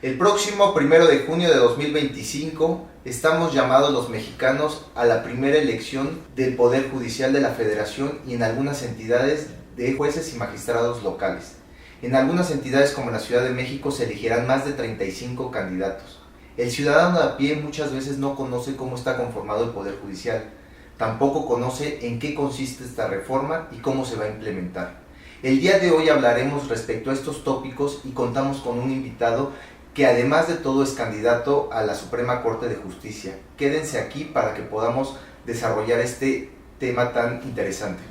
El próximo 1 de junio de 2025 estamos llamados los mexicanos a la primera elección del Poder Judicial de la Federación y en algunas entidades de jueces y magistrados locales. En algunas entidades como la Ciudad de México se elegirán más de 35 candidatos. El ciudadano de a pie muchas veces no conoce cómo está conformado el Poder Judicial. Tampoco conoce en qué consiste esta reforma y cómo se va a implementar. El día de hoy hablaremos respecto a estos tópicos y contamos con un invitado que además de todo es candidato a la Suprema Corte de Justicia. Quédense aquí para que podamos desarrollar este tema tan interesante.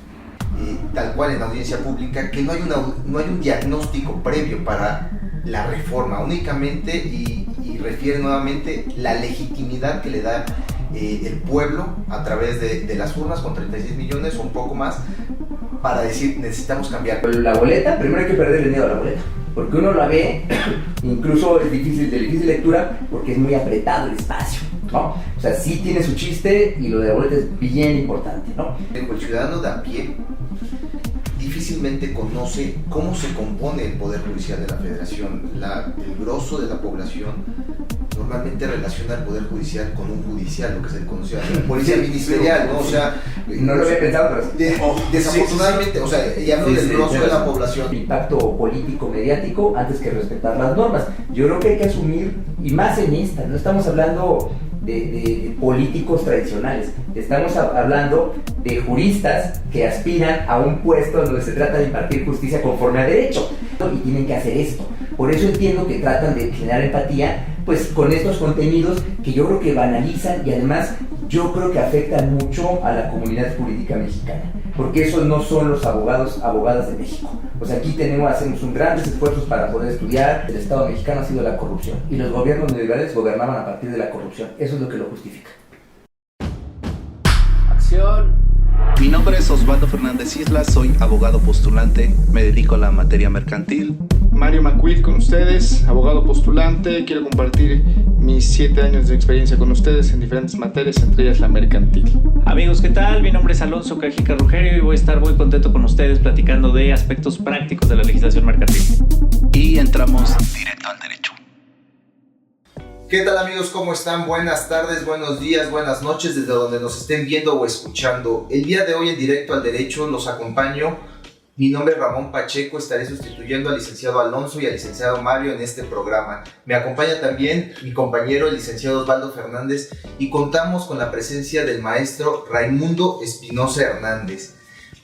Tal cual en la audiencia pública, que no hay un diagnóstico previo para la reforma, únicamente y refiere nuevamente la legitimidad que le da el pueblo a través de las urnas con 36 millones o un poco más para decir necesitamos cambiar. La boleta, primero hay que perder el miedo a la boleta, porque uno la ve, incluso es de difícil lectura porque es muy apretado el espacio, ¿no? O sea, sí tiene su chiste y lo de la boleta es bien importante, ¿no? El ciudadano de a pie difícilmente conoce cómo se compone el Poder Judicial de la Federación. El grosso de la población normalmente relaciona el Poder Judicial con un judicial, lo que se conoce como policía ministerial, ¿no? O sea, no lo había pensado, pero desafortunadamente, o sea, y hablo del grosso de la población. El impacto político, mediático, antes que respetar las normas. Yo creo que hay que asumir, y más en esta, no estamos hablando de políticos tradicionales, estamos hablando de juristas que aspiran a un puesto donde se trata de impartir justicia conforme a derecho y tienen que hacer esto. Por eso entiendo que tratan de generar empatía pues con estos contenidos que yo creo que banalizan y además yo creo que afectan mucho a la comunidad jurídica mexicana, porque esos no son los abogadas de México. O sea, aquí hacemos grandes esfuerzos para poder estudiar. El Estado mexicano ha sido la corrupción y los gobiernos neoliberales gobernaban a partir de la corrupción. Eso es lo que lo justifica. Acción. Mi nombre es Osvaldo Fernández Islas, soy abogado postulante, me dedico a la materia mercantil. Mario Macuil con ustedes, abogado postulante, quiero compartir mis 7 años de experiencia con ustedes en diferentes materias, entre ellas la mercantil. Amigos, ¿qué tal? Mi nombre es Alonso Cajica Rugerio y voy a estar muy contento con ustedes platicando de aspectos prácticos de la legislación mercantil. Y entramos directo al derecho. ¿Qué tal amigos? ¿Cómo están? Buenas tardes, buenos días, buenas noches desde donde nos estén viendo o escuchando. El día de hoy en Directo al Derecho los acompaño. Mi nombre es Ramón Pacheco, estaré sustituyendo al licenciado Alonso y al licenciado Mario en este programa. Me acompaña también mi compañero el licenciado Osvaldo Fernández y contamos con la presencia del maestro Raimundo Espinosa Hernández.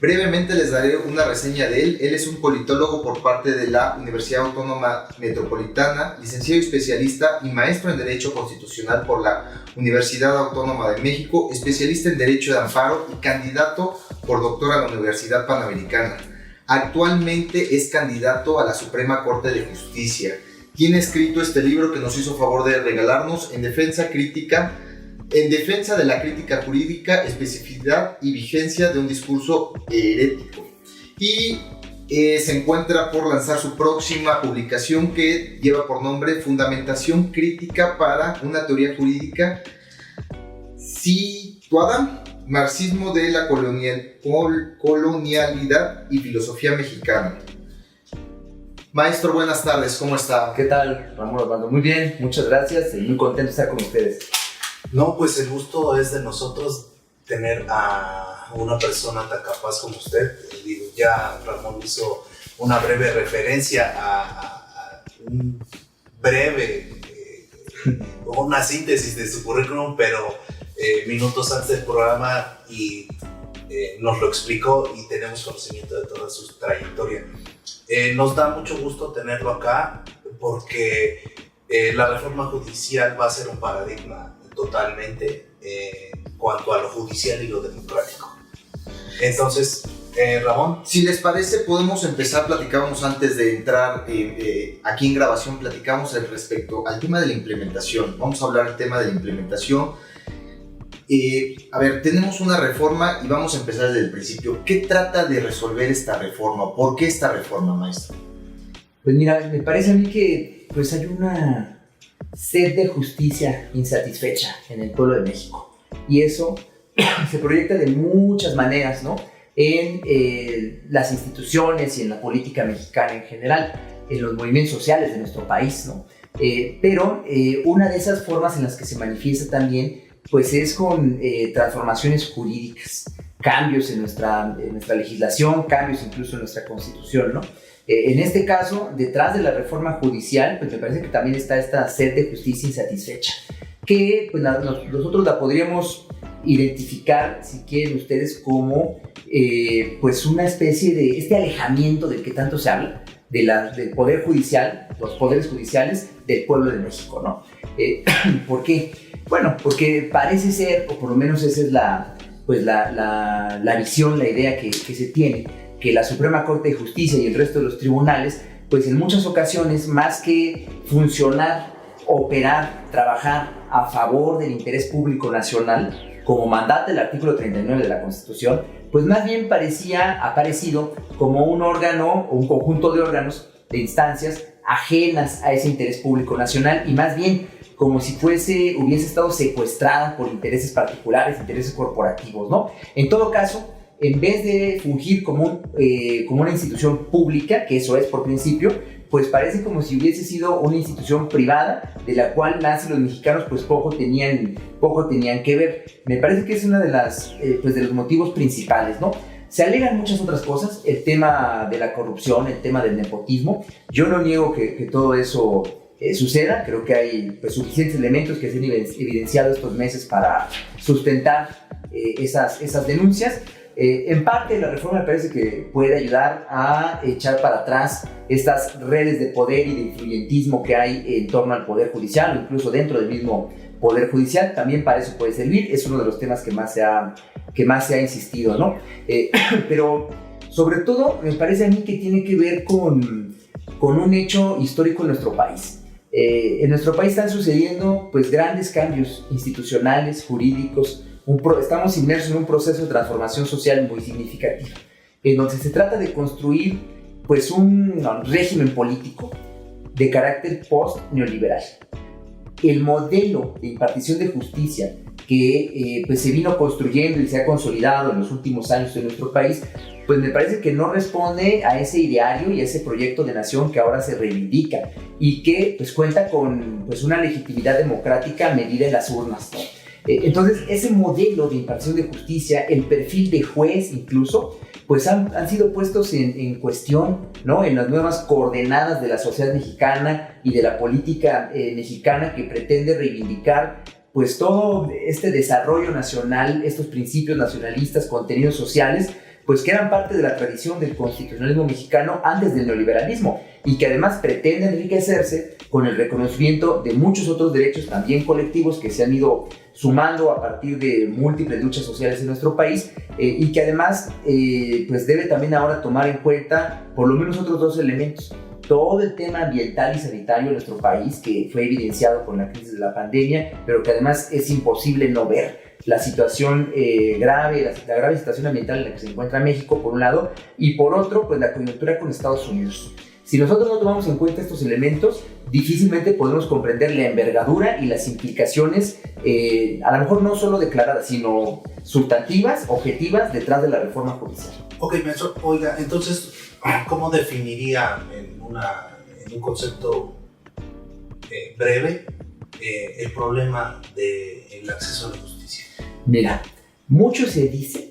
Brevemente les daré una reseña de él. Él es un politólogo por parte de la Universidad Autónoma Metropolitana, licenciado y especialista y maestro en Derecho Constitucional por la Universidad Autónoma de México, especialista en Derecho de Amparo y candidato por doctor a la Universidad Panamericana. Actualmente es candidato a la Suprema Corte de Justicia. Tiene escrito este libro que nos hizo favor de regalarnos en defensa de la crítica jurídica, especificidad y vigencia de un discurso herético. Y se encuentra por lanzar su próxima publicación que lleva por nombre Fundamentación Crítica para una Teoría Jurídica Situada, Marxismo de la Colonialidad y Filosofía Mexicana. Maestro, buenas tardes, ¿cómo está? ¿Qué tal, Ramón Osvaldo? Muy bien, muchas gracias y muy contento de estar con ustedes. No, pues el gusto es de nosotros tener a una persona tan capaz como usted. Ya Ramón hizo una breve referencia a una síntesis de su currículum, pero minutos antes del programa nos lo explicó y tenemos conocimiento de toda su trayectoria. Nos da mucho gusto tenerlo acá porque la reforma judicial va a ser un paradigma totalmente en cuanto a lo judicial y lo democrático. Entonces, Ramón. Si les parece, podemos empezar. Platicábamos antes de entrar aquí en grabación, platicamos respecto al tema de la implementación. Vamos a hablar del tema de la implementación. A ver, tenemos una reforma y vamos a empezar desde el principio. ¿Qué trata de resolver esta reforma? ¿Por qué esta reforma, maestro? Pues mira, me parece a mí que pues hay una sed de justicia insatisfecha en el pueblo de México y eso se proyecta de muchas maneras, ¿no? En las instituciones y en la política mexicana en general, en los movimientos sociales de nuestro país, ¿no? Pero una de esas formas en las que se manifiesta también pues es con transformaciones jurídicas, cambios en nuestra legislación, cambios incluso en nuestra constitución, ¿no? En este caso, detrás de la reforma judicial, pues me parece que también está esta sed de justicia insatisfecha, que pues, nosotros la podríamos identificar, si quieren ustedes, como pues una especie de este alejamiento del que tanto se habla, del poder judicial, los poderes judiciales del pueblo de México, ¿no? ¿Por qué? Bueno, porque parece ser, o por lo menos esa es la visión, la idea que se tiene, que la Suprema Corte de Justicia y el resto de los tribunales, pues en muchas ocasiones, más que funcionar, operar, trabajar a favor del interés público nacional, como mandata el artículo 39 de la Constitución, pues más bien ha parecido como un órgano o un conjunto de órganos, de instancias ajenas a ese interés público nacional, y más bien como si hubiese estado secuestrada por intereses particulares, intereses corporativos, ¿no? En todo caso, en vez de fungir como una institución pública, que eso es por principio, pues parece como si hubiese sido una institución privada de la cual los mexicanos pues poco tenían que ver. Me parece que es una de los motivos principales, ¿no? Se alegan muchas otras cosas, el tema de la corrupción, el tema del nepotismo. Yo no niego que todo eso suceda, creo que hay pues, suficientes elementos que se han evidenciado estos meses para sustentar esas denuncias. En parte la reforma me parece que puede ayudar a echar para atrás estas redes de poder y de influyentismo que hay en torno al poder judicial, o incluso dentro del mismo poder judicial. También para eso puede servir, es uno de los temas que más se ha insistido, ¿no? Pero sobre todo me parece a mí que tiene que ver con un hecho histórico en nuestro país. En nuestro país están sucediendo pues grandes cambios institucionales, jurídicos. Estamos inmersos en un proceso de transformación social muy significativo, en donde se trata de construir pues un régimen político de carácter post-neoliberal. El modelo de impartición de justicia que pues se vino construyendo y se ha consolidado en los últimos años en nuestro país, pues me parece que no responde a ese ideario y a ese proyecto de nación que ahora se reivindica y que pues cuenta con pues una legitimidad democrática medida en las urnas, ¿no? Entonces, ese modelo de impartición de justicia, el perfil de juez incluso, pues han sido puestos en cuestión, ¿no? En las nuevas coordenadas de la sociedad mexicana y de la política mexicana, que pretende reivindicar pues todo este desarrollo nacional, estos principios nacionalistas, contenidos sociales, pues que eran parte de la tradición del constitucionalismo mexicano antes del neoliberalismo, y que además pretenden enriquecerse con el reconocimiento de muchos otros derechos también colectivos que se han ido sumando a partir de múltiples luchas sociales en nuestro país, y que además pues debe también ahora tomar en cuenta por lo menos otros dos elementos: todo el tema ambiental y sanitario en nuestro país, que fue evidenciado con la crisis de la pandemia, pero que además es imposible no ver la situación grave, la grave situación ambiental en la que se encuentra México, por un lado, y por otro, pues la coyuntura con Estados Unidos. Si nosotros no tomamos en cuenta estos elementos, difícilmente podemos comprender la envergadura y las implicaciones, a lo mejor no solo declaradas, sino sustantivas, objetivas, detrás de la reforma judicial. Ok, maestro, oiga, entonces, ¿cómo definiría en un concepto breve el problema del acceso a la justicia? Mira, mucho se dice,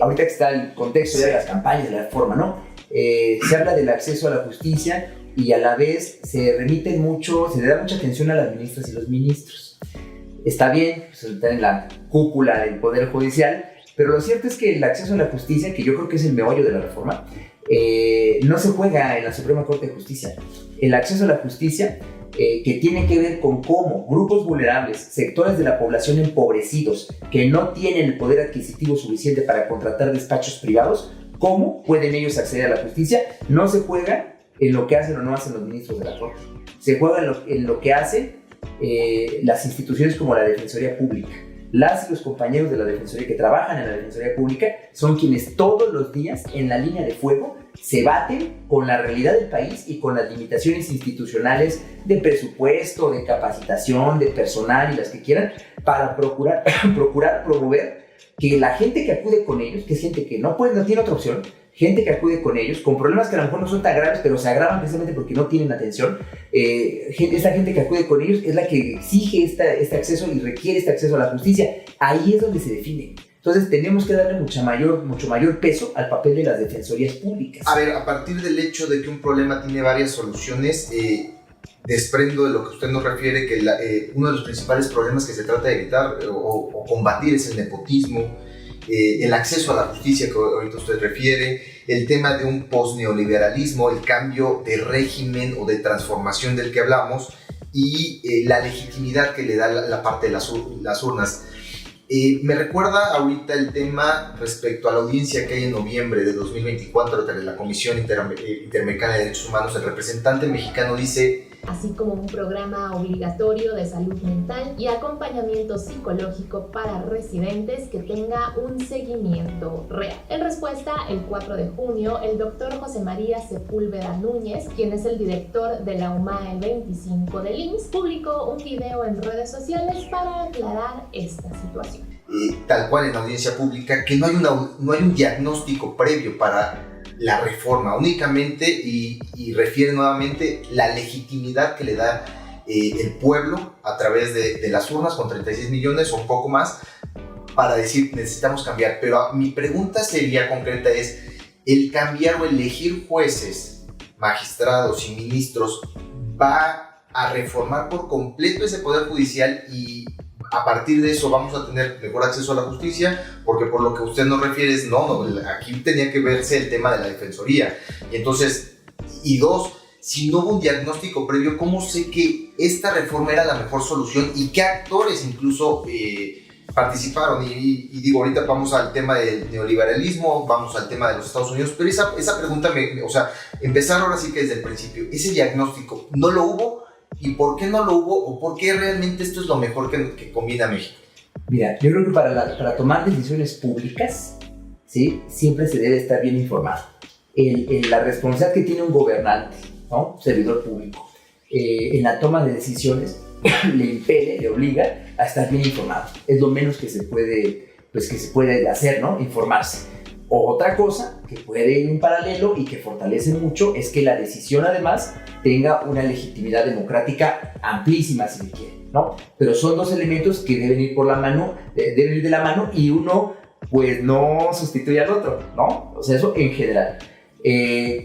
ahorita que está el contexto de las campañas de la reforma, ¿no? Se habla del acceso a la justicia y a la vez se le da mucha atención a las ministras y los ministros. Está bien, pues, están en la cúpula del Poder Judicial, pero lo cierto es que el acceso a la justicia, que yo creo que es el meollo de la reforma, no se juega en la Suprema Corte de Justicia. El acceso a la justicia, que tiene que ver con cómo grupos vulnerables, sectores de la población empobrecidos, que no tienen el poder adquisitivo suficiente para contratar despachos privados, cómo pueden ellos acceder a la justicia. No se juega en lo que hacen o no hacen los ministros de la Corte, se juega en lo que hacen las instituciones como la Defensoría Pública. Las y los compañeros de la Defensoría que trabajan en la Defensoría Pública son quienes todos los días en la línea de fuego se baten con la realidad del país y con las limitaciones institucionales de presupuesto, de capacitación, de personal y las que quieran, para procurar promover que la gente que acude con ellos, que es gente que no tiene otra opción, gente que acude con ellos, con problemas que a lo mejor no son tan graves, pero se agravan precisamente porque no tienen atención. Esa gente que acude con ellos es la que exige este acceso y requiere este acceso a la justicia. Ahí es donde se define. Entonces tenemos que darle mucho mayor peso al papel de las defensorías públicas. A ver, a partir del hecho de que un problema tiene varias soluciones, desprendo de lo que usted nos refiere que uno de los principales problemas que se trata de evitar o combatir es el nepotismo, el acceso a la justicia que ahorita usted refiere, el tema de un post-neoliberalismo, el cambio de régimen o de transformación del que hablamos y la legitimidad que le da la parte de las urnas. Me recuerda ahorita el tema respecto a la audiencia que hay en noviembre de 2024 de la Comisión Interamericana de Derechos Humanos. El representante mexicano dice: así como un programa obligatorio de salud mental y acompañamiento psicológico para residentes que tenga un seguimiento real. En respuesta, el 4 de junio, el doctor José María Sepúlveda Núñez, quien es el director de la UMAE 25 del IMSS, publicó un video en redes sociales para aclarar esta situación. Tal cual en la audiencia pública, que no hay un diagnóstico previo para la reforma únicamente, y refiere nuevamente la legitimidad que le da el pueblo a través de las urnas con 36 millones o un poco más para decir necesitamos cambiar. Pero mi pregunta sería concreta es: ¿el cambiar o elegir jueces, magistrados y ministros va a reformar por completo ese poder judicial y a partir de eso vamos a tener mejor acceso a la justicia? Porque por lo que usted nos refiere es no, aquí tenía que verse el tema de la defensoría. Y entonces, y dos, si no hubo un diagnóstico previo, ¿cómo sé que esta reforma era la mejor solución y qué actores incluso participaron? Y digo, ahorita vamos al tema del neoliberalismo, vamos al tema de los Estados Unidos, pero esa pregunta, o sea, empezar ahora sí que desde el principio, ese diagnóstico, ¿no lo hubo? ¿Y por qué no lo hubo? ¿O por qué realmente esto es lo mejor que combina México? Mira, yo creo que para tomar decisiones públicas, ¿sí?, siempre se debe estar bien informado. La responsabilidad que tiene un gobernante, ¿no?, servidor público, en la toma de decisiones, le obliga a estar bien informado. Es lo menos que se puede hacer, ¿no?, informarse. Otra cosa que puede ir en paralelo y que fortalece mucho es que la decisión además tenga una legitimidad democrática amplísima, si se quiere, ¿no? Pero son dos elementos que deben ir de la mano, y uno pues no sustituye al otro, ¿no? O sea, eso en general.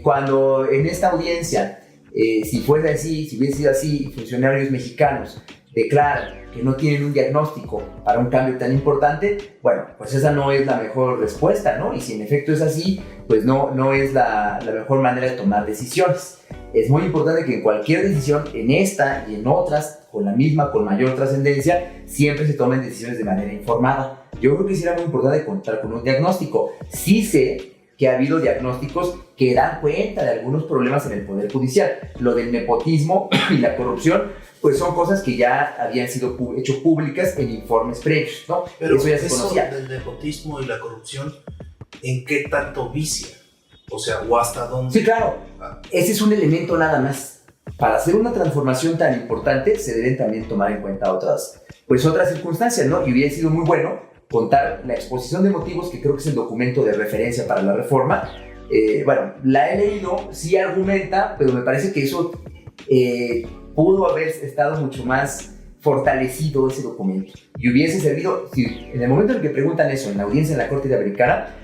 Cuando en esta audiencia, si hubiese sido así, funcionarios mexicanos declaran que no tienen un diagnóstico para un cambio tan importante, bueno, pues esa no es la mejor respuesta, ¿no? Y si en efecto es así, pues no es la mejor manera de tomar decisiones. Es muy importante que en cualquier decisión, en esta y en otras, con mayor trascendencia, siempre se tomen decisiones de manera informada. Yo creo que sí era muy importante contar con un diagnóstico. Sí sé que ha habido diagnósticos que dan cuenta de algunos problemas en el Poder Judicial. Lo del nepotismo y la corrupción, pues son cosas que ya habían sido hecho públicas en informes previos, ¿no? Pero eso ya se conocía. Del nepotismo y la corrupción, ¿en qué tanto vicia? O sea, ¿o hasta dónde? Sí, claro. Ese es un elemento nada más. Para hacer una transformación tan importante, se deben también tomar en cuenta otras circunstancias, ¿no? Y hubiera sido muy bueno contar la exposición de motivos, que creo que es el documento de referencia para la reforma. Bueno, la he leído, sí argumenta, pero me parece que eso pudo haber estado mucho más fortalecido, ese documento. Y hubiese servido, si en el momento en que preguntan eso en la audiencia en la Corte Interamericana,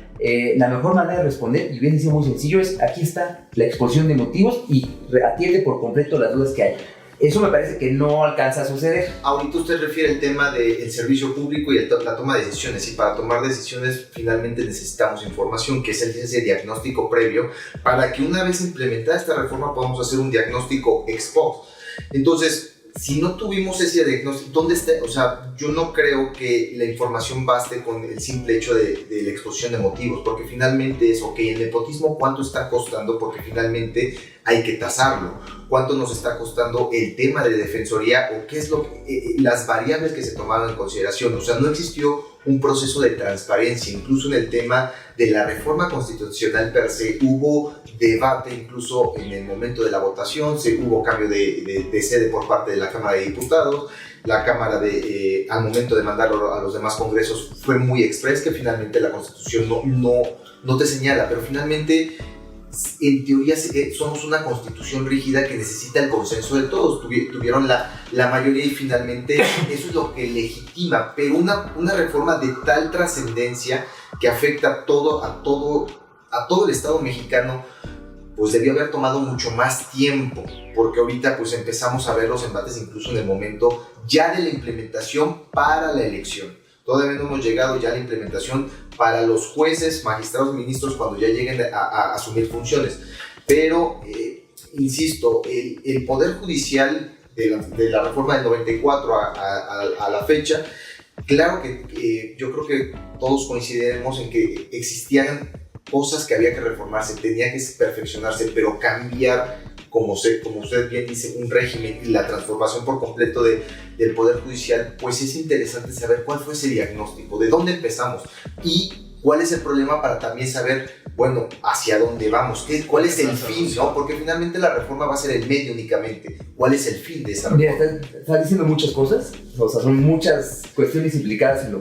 la mejor manera de responder, y hubiese sido muy sencillo, es: aquí está la exposición de motivos y atiende por completo las dudas que hay. Eso me parece que no alcanza a suceder. Ahorita usted refiere el tema del servicio público y la toma de decisiones, y para tomar decisiones finalmente necesitamos información, que es ese diagnóstico previo, para que una vez implementada esta reforma podamos hacer un diagnóstico ex post. Entonces, si no tuvimos ese diagnóstico, ¿dónde está? O sea, yo no creo que la información baste con el simple hecho de la exposición de motivos, porque finalmente es, ok, el nepotismo, ¿cuánto está costando? Porque finalmente hay que tasarlo. ¿Cuánto nos está costando el tema de defensoría, o qué es las variables que se tomaron en consideración? O sea, no existió un proceso de transparencia. Incluso en el tema de la reforma constitucional per se hubo debate, incluso en el momento de la votación, hubo cambio de sede por parte de la Cámara de Diputados. La Cámara, al momento de mandarlo a los demás congresos, fue muy express, que finalmente la Constitución no te señala, pero finalmente en teoría somos una constitución rígida que necesita el consenso de todos. Tuvieron la mayoría y finalmente eso es lo que legitima, pero una reforma de tal trascendencia que afecta a todo el Estado mexicano, pues debió haber tomado mucho más tiempo, porque ahorita pues empezamos a ver los embates incluso en el momento ya de la implementación para la elección. Todavía no hemos llegado ya a la implementación para los jueces, magistrados, ministros cuando ya lleguen a asumir funciones. Pero, insisto, el Poder Judicial de la reforma del 94 a la fecha, claro que yo creo que todos coincidiremos en que existían cosas que había que reformarse, tenía que perfeccionarse, pero cambiar, como usted bien dice, un régimen y la transformación por completo del Poder Judicial, pues es interesante saber cuál fue ese diagnóstico, de dónde empezamos y cuál es el problema para también saber, bueno, hacia dónde vamos, cuál es el fin, ¿no? Porque finalmente la reforma va a ser el medio únicamente. ¿Cuál es el fin de esa reforma? Mira, estás diciendo muchas cosas, o sea, son muchas cuestiones implicadas en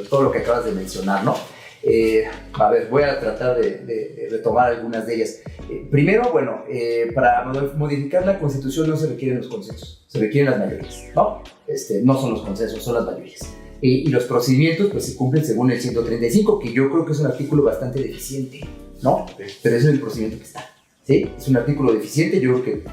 todo lo que acabas de mencionar, ¿no? A ver, voy a tratar de retomar algunas de ellas. Primero, bueno, para modificar la Constitución no se requieren los consensos, se requieren las mayorías, ¿no? No son los consensos, son las mayorías. Y los procedimientos pues se cumplen según el 135, que yo creo que es un artículo bastante deficiente, ¿no? Pero ese es el procedimiento que está, ¿sí? Es un artículo deficiente, yo creo que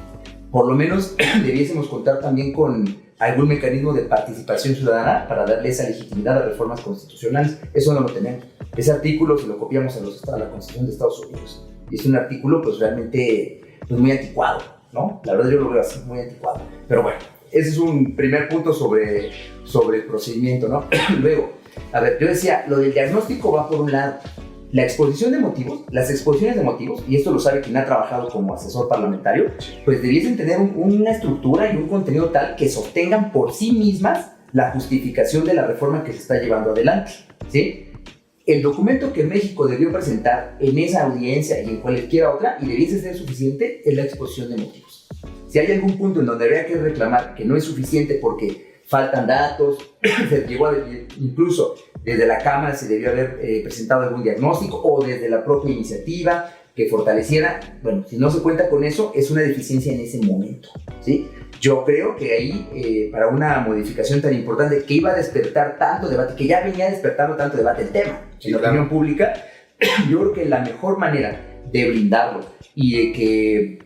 por lo menos debiésemos contar también con algún mecanismo de participación ciudadana para darle esa legitimidad a reformas constitucionales. Eso no lo tenemos. Ese artículo se lo copiamos a la Constitución de Estados Unidos. Y es un artículo pues realmente pues, muy anticuado, ¿no? La verdad yo lo veo así, muy anticuado. Pero bueno, ese es un primer punto sobre el procedimiento, ¿no? Luego, a ver, yo decía, lo del diagnóstico va por un lado. La exposición de motivos, las exposiciones de motivos, y esto lo sabe quien ha trabajado como asesor parlamentario, pues debiesen tener una estructura y un contenido tal que sostengan por sí mismas la justificación de la reforma que se está llevando adelante, ¿sí? El documento que México debió presentar en esa audiencia y en cualquier otra, y debiese ser suficiente, es la exposición de motivos. Si hay algún punto en donde habría que reclamar que no es suficiente porque faltan datos, se llegó incluso desde la Cámara se debió haber presentado algún diagnóstico o desde la propia iniciativa que fortaleciera, bueno, si no se cuenta con eso, es una deficiencia en ese momento, ¿sí? Yo creo que ahí, para una modificación tan importante que iba a despertar tanto debate, que ya venía despertando tanto debate el tema en la opinión pública, yo creo que la mejor manera de blindarlo y de que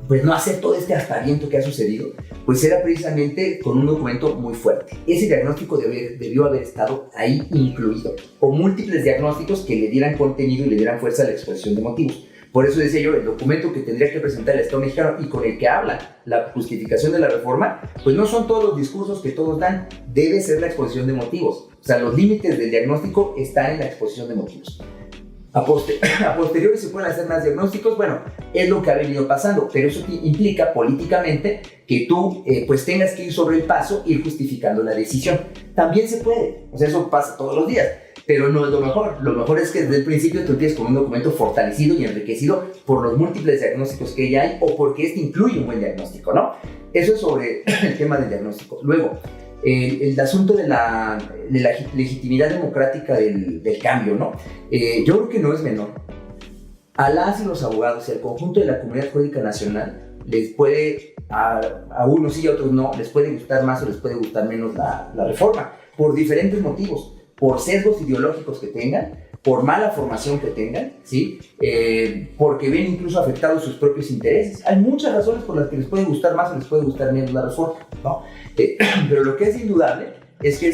pues no hacer todo este aspaviento que ha sucedido, pues era precisamente con un documento muy fuerte. Ese diagnóstico debió haber estado ahí incluido, o múltiples diagnósticos que le dieran contenido y le dieran fuerza a la exposición de motivos. Por eso decía yo, el documento que tendría que presentar el Estado mexicano y con el que habla la justificación de la reforma, pues no son todos los discursos que todos dan, debe ser la exposición de motivos. O sea, los límites del diagnóstico están en la exposición de motivos. A posteriori se pueden hacer más diagnósticos, bueno, es lo que ha venido pasando, pero eso implica políticamente que tú pues tengas que ir sobre el paso, ir justificando la decisión. También se puede, o sea, eso pasa todos los días, pero no es lo mejor. Lo mejor es que desde el principio tú empieces con un documento fortalecido y enriquecido por los múltiples diagnósticos que ya hay o porque este incluye un buen diagnóstico, ¿no? Eso es sobre el tema del diagnóstico. Luego, el asunto de la legitimidad democrática del cambio, ¿no? Yo creo que no es menor. A las y los abogados y al conjunto de la comunidad jurídica nacional les puede, a unos y a otros no, les puede gustar más o les puede gustar menos la reforma, por diferentes motivos, por sesgos ideológicos que tengan, por mala formación que tengan, ¿sí? Porque ven incluso afectados sus propios intereses. Hay muchas razones por las que les puede gustar más o les puede gustar menos la reforma, ¿no? Pero lo que es indudable es que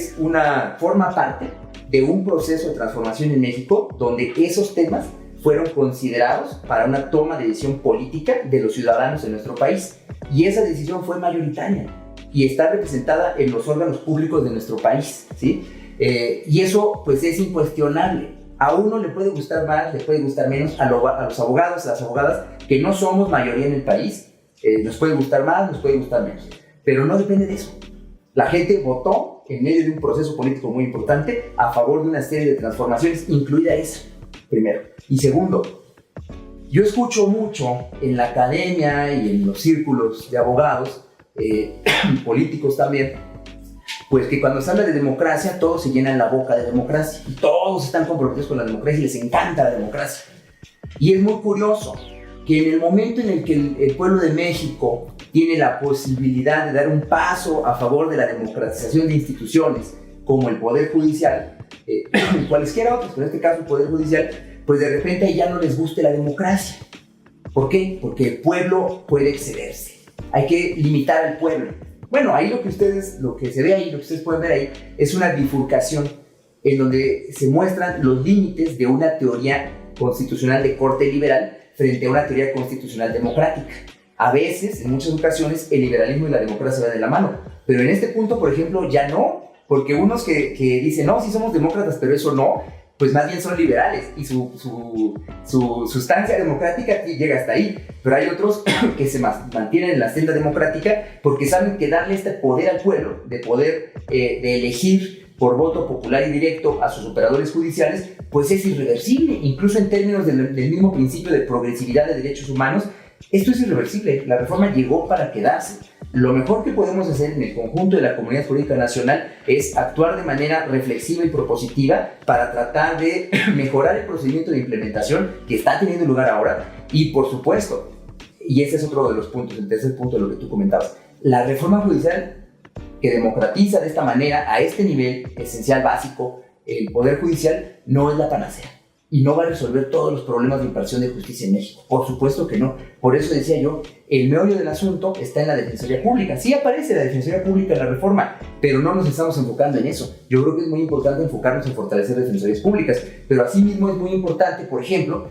forma parte de un proceso de transformación en México donde esos temas fueron considerados para una toma de decisión política de los ciudadanos en nuestro país. Y esa decisión fue mayoritaria y está representada en los órganos públicos de nuestro país, ¿sí? Y eso pues es incuestionable. A uno le puede gustar más, le puede gustar menos, a los abogados, a las abogadas, que no somos mayoría en el país, nos puede gustar más, nos puede gustar menos. Pero no depende de eso. La gente votó en medio de un proceso político muy importante a favor de una serie de transformaciones, incluida esa, primero. Y segundo, yo escucho mucho en la academia y en los círculos de abogados, políticos también, pues que cuando se habla de democracia, todos se llenan la boca de democracia y todos están comprometidos con la democracia y les encanta la democracia. Y es muy curioso que en el momento en el que el pueblo de México tiene la posibilidad de dar un paso a favor de la democratización de instituciones, como el Poder Judicial, y cualesquiera otros, pero en este caso el Poder Judicial, pues de repente ya no les guste la democracia. ¿Por qué? Porque el pueblo puede excederse. Hay que limitar al pueblo. Bueno, ahí lo que se ve ahí, lo que ustedes pueden ver ahí, es una bifurcación en donde se muestran los límites de una teoría constitucional de corte liberal frente a una teoría constitucional democrática. A veces, en muchas ocasiones, el liberalismo y la democracia van de la mano, pero en este punto, por ejemplo, ya no, porque unos que dicen, no, sí somos demócratas, pero eso no, pues más bien son liberales y su sustancia democrática llega hasta ahí, pero hay otros que se mantienen en la senda democrática porque saben que darle este poder al pueblo, de poder de elegir por voto popular y directo a sus operadores judiciales, pues es irreversible, incluso en términos del mismo principio de progresividad de derechos humanos. Esto es irreversible, la reforma llegó para quedarse. Lo mejor que podemos hacer en el conjunto de la comunidad jurídica nacional es actuar de manera reflexiva y propositiva para tratar de mejorar el procedimiento de implementación que está teniendo lugar ahora. Y por supuesto, y ese es otro de los puntos, el tercer punto de lo que tú comentabas, la reforma judicial que democratiza de esta manera, a este nivel esencial, básico, el Poder Judicial no es la panacea. Y no va a resolver todos los problemas de impartición de justicia en México. Por supuesto que no. Por eso decía yo, el meollo del asunto está en la Defensoría Pública. Sí aparece la Defensoría Pública en la reforma, pero no nos estamos enfocando en eso. Yo creo que es muy importante enfocarnos en fortalecer defensorías públicas, pero asimismo es muy importante, por ejemplo,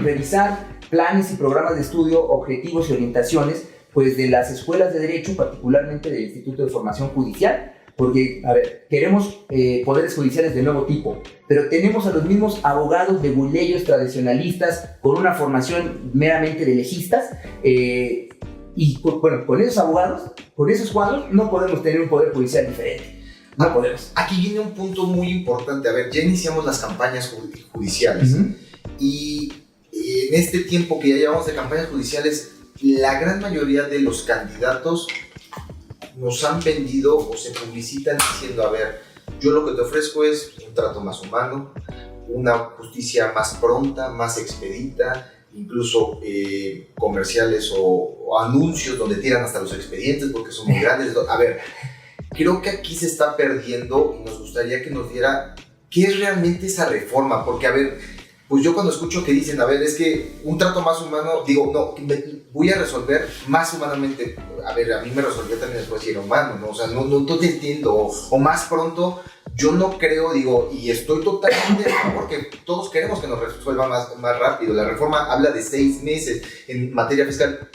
revisar planes y programas de estudio, objetivos y orientaciones, pues de las escuelas de derecho, particularmente del Instituto de Formación Judicial, porque, a ver, queremos poderes judiciales de nuevo tipo, pero tenemos a los mismos abogados de leyes tradicionalistas con una formación meramente de legistas, y bueno, con esos abogados, con esos cuadros, no podemos tener un poder judicial diferente. No podemos. Aquí viene un punto muy importante. A ver, ya iniciamos las campañas judiciales, y en este tiempo que ya llevamos de campañas judiciales, la gran mayoría de los candidatos nos han vendido o se publicitan diciendo, a ver, yo lo que te ofrezco es un trato más humano, una justicia más pronta, más expedita, incluso comerciales o anuncios donde tiran hasta los expedientes porque son muy grandes. A ver, creo que aquí se está perdiendo y nos gustaría que nos diera qué es realmente esa reforma, porque a ver, pues yo cuando escucho que dicen, a ver, es que un trato más humano, digo, no, voy a resolver más humanamente. A ver, a mí me resolvió también después si era humano, ¿no? O sea, no te entiendo, o más pronto, yo no creo, digo, y estoy totalmente, porque todos queremos que nos resuelva más rápido. La reforma habla de 6 meses en materia fiscal,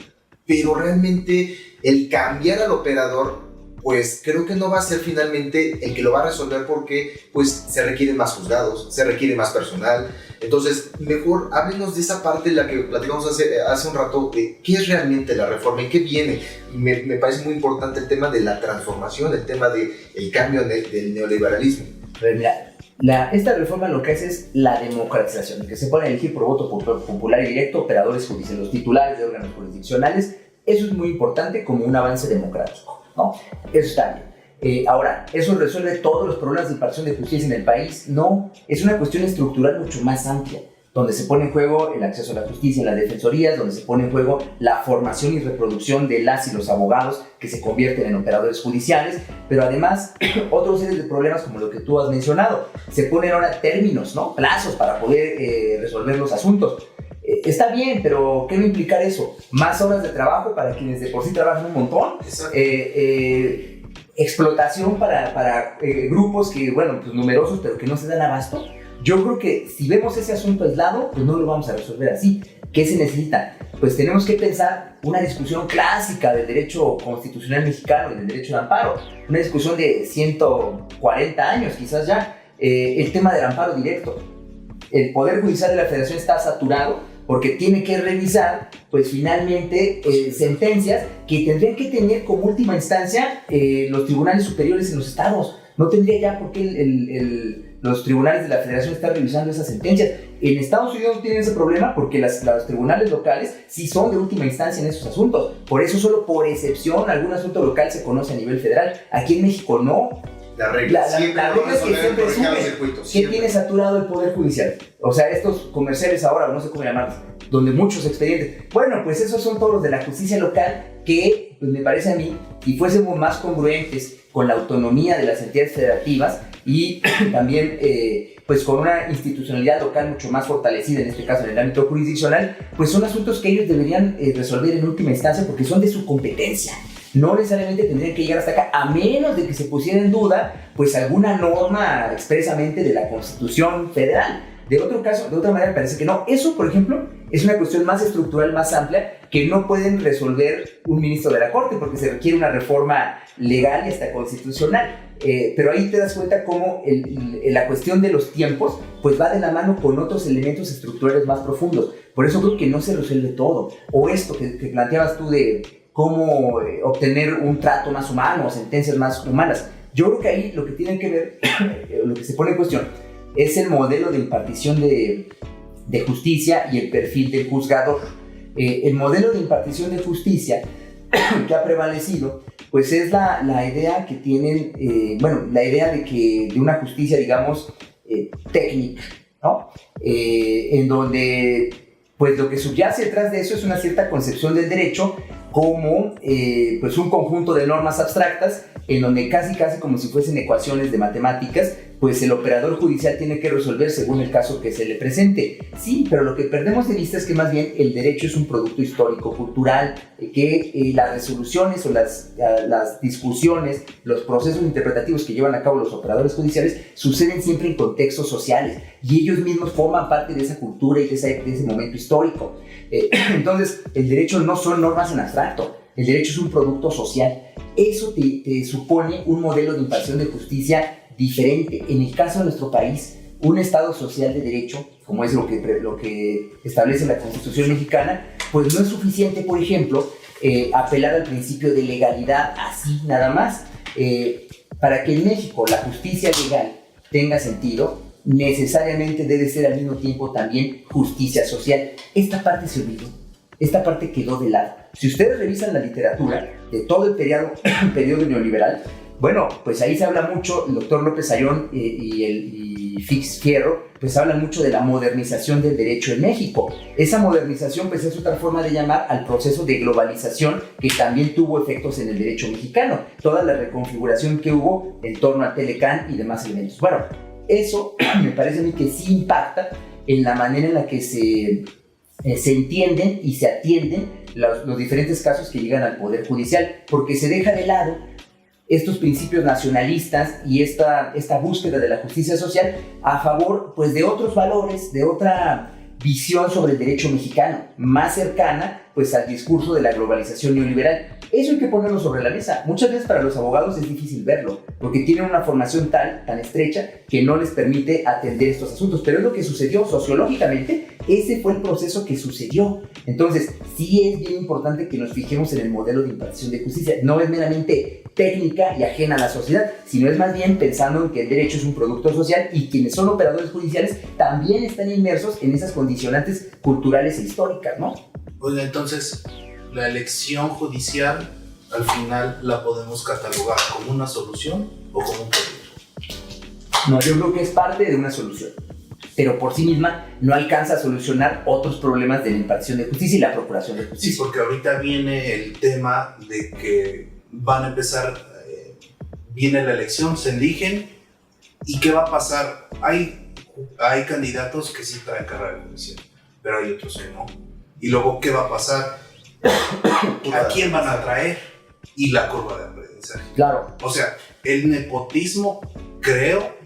pero realmente el cambiar al operador, pues creo que no va a ser finalmente el que lo va a resolver, porque pues se requieren más juzgados, se requiere más personal. Entonces, mejor háblenos de esa parte, la que platicamos hace un rato, de qué es realmente la reforma y qué viene. Y me parece muy importante el tema de la transformación, el tema del cambio del neoliberalismo. Pero mira, esta reforma lo que hace es la democratización, que se pone a elegir por voto popular y directo operadores judiciales, los titulares de órganos jurisdiccionales. Eso es muy importante como un avance democrático, ¿no? Eso está bien. Ahora, ¿eso resuelve todos los problemas de impartición de justicia en el país? No, es una cuestión estructural mucho más amplia, donde se pone en juego el acceso a la justicia en las defensorías, donde se pone en juego la formación y reproducción de las y los abogados que se convierten en operadores judiciales, pero además otros series de problemas como lo que tú has mencionado. Se ponen ahora términos, ¿no? Plazos para poder resolver los asuntos. Está bien, pero ¿qué va a implicar eso? ¿Más horas de trabajo para quienes de por sí trabajan un montón? Explotación para grupos que, bueno, pues numerosos, pero que no se dan abasto. Yo creo que si vemos ese asunto aislado, pues no lo vamos a resolver así. ¿Qué se necesita? Pues tenemos que pensar una discusión clásica del derecho constitucional mexicano y del derecho de amparo. Una discusión de 140 años, quizás ya. El tema del amparo directo. El Poder Judicial de la Federación está saturado porque tiene que revisar, pues finalmente, sentencias que tendrían que tener como última instancia los tribunales superiores en los estados. No tendría ya por qué los tribunales de la Federación están revisando esas sentencias. En Estados Unidos no tienen ese problema porque los tribunales locales sí son de última instancia en esos asuntos. Por eso solo por excepción algún asunto local se conoce a nivel federal. Aquí en México no. La regla. Siempre la lo van a regla es que resolver siempre por el sube. circuito. ¿Qué Siempre. tiene saturado el Poder Judicial? O sea, estos comerciales ahora, o no sé cómo llamarlos, donde muchos expedientes. Bueno, pues esos son todos los de la justicia local que, pues me parece a mí, si fuésemos más congruentes con la autonomía de las entidades federativas y también pues con una institucionalidad local mucho más fortalecida, en este caso en el ámbito jurisdiccional, pues son asuntos que ellos deberían resolver en última instancia porque son de su competencia. No necesariamente tendrían que llegar hasta acá, a menos de que se pusiera en duda pues alguna norma expresamente de la Constitución Federal. De otra manera me parece que no. Eso, por ejemplo, es una cuestión más estructural, más amplia, que no pueden resolver un ministro de la Corte, porque se requiere una reforma legal y hasta constitucional. Pero ahí te das cuenta cómo la cuestión de los tiempos pues va de la mano con otros elementos estructurales más profundos. Por eso creo que no se resuelve todo. O esto que planteabas tú de cómo obtener un trato más humano o sentencias más humanas. Yo creo que ahí lo que tienen que ver, lo que se pone en cuestión, es el modelo de impartición de justicia y el perfil del juzgador. El modelo de impartición de justicia que ha prevalecido, pues es la idea que tienen, la idea de una justicia, digamos, técnica, ¿no? En donde, pues lo que subyace detrás de eso es una cierta concepción del derecho como pues un conjunto de normas abstractas en donde casi como si fuesen ecuaciones de matemáticas, pues el operador judicial tiene que resolver según el caso que se le presente. Sí, pero lo que perdemos de vista es que más bien el derecho es un producto histórico, cultural, que las resoluciones o las discusiones, los procesos interpretativos que llevan a cabo los operadores judiciales suceden siempre en contextos sociales y ellos mismos forman parte de esa cultura y de ese momento histórico. Entonces, el derecho no son normas en abstracto, el derecho es un producto social. Eso te supone un modelo de impartición de justicia diferente. En el caso de nuestro país, un Estado social de derecho, como es lo que establece la Constitución mexicana, pues no es suficiente, por ejemplo, apelar al principio de legalidad así nada más. Para que en México la justicia legal tenga sentido, necesariamente debe ser al mismo tiempo también justicia social. Esta parte se olvidó, esta parte quedó de lado. Si ustedes revisan la literatura de todo el periodo neoliberal, bueno, pues ahí se habla mucho, el doctor López Ayón y Fix Fierro, pues hablan mucho de la modernización del derecho en México. Esa modernización pues es otra forma de llamar al proceso de globalización que también tuvo efectos en el derecho mexicano. Toda la reconfiguración que hubo en torno al Telecán y demás elementos. Bueno, eso me parece a mí que sí impacta en la manera en la que se entienden y se atienden los diferentes casos que llegan al Poder Judicial, porque se deja de lado estos principios nacionalistas y esta búsqueda de la justicia social a favor pues, de otros valores, de otra visión sobre el derecho mexicano, más cercana pues, al discurso de la globalización neoliberal. Eso hay que ponerlo sobre la mesa. Muchas veces para los abogados es difícil verlo, porque tienen una formación tan estrecha que no les permite atender estos asuntos. Pero es lo que sucedió sociológicamente, ese fue el proceso que sucedió. Entonces, sí es bien importante que nos fijemos en el modelo de impartición de justicia. No es meramente técnica y ajena a la sociedad, sino es más bien pensando en que el derecho es un producto social y quienes son operadores judiciales también están inmersos en esas condicionantes culturales e históricas, ¿no? Oiga, entonces, la elección judicial al final la podemos catalogar como una solución o como un problema. No, yo creo que es parte de una solución, pero por sí misma no alcanza a solucionar otros problemas de la impartición de justicia y la procuración de justicia. Sí, porque ahorita viene el tema de que van a empezar, viene la elección, se eligen, ¿y qué va a pasar? Hay candidatos que sí traen carrera judicial, pero hay otros que no. Y luego, ¿qué va a pasar? ¿A quién van a traer? Y la curva de aprendizaje. Claro. O sea, el nepotismo creo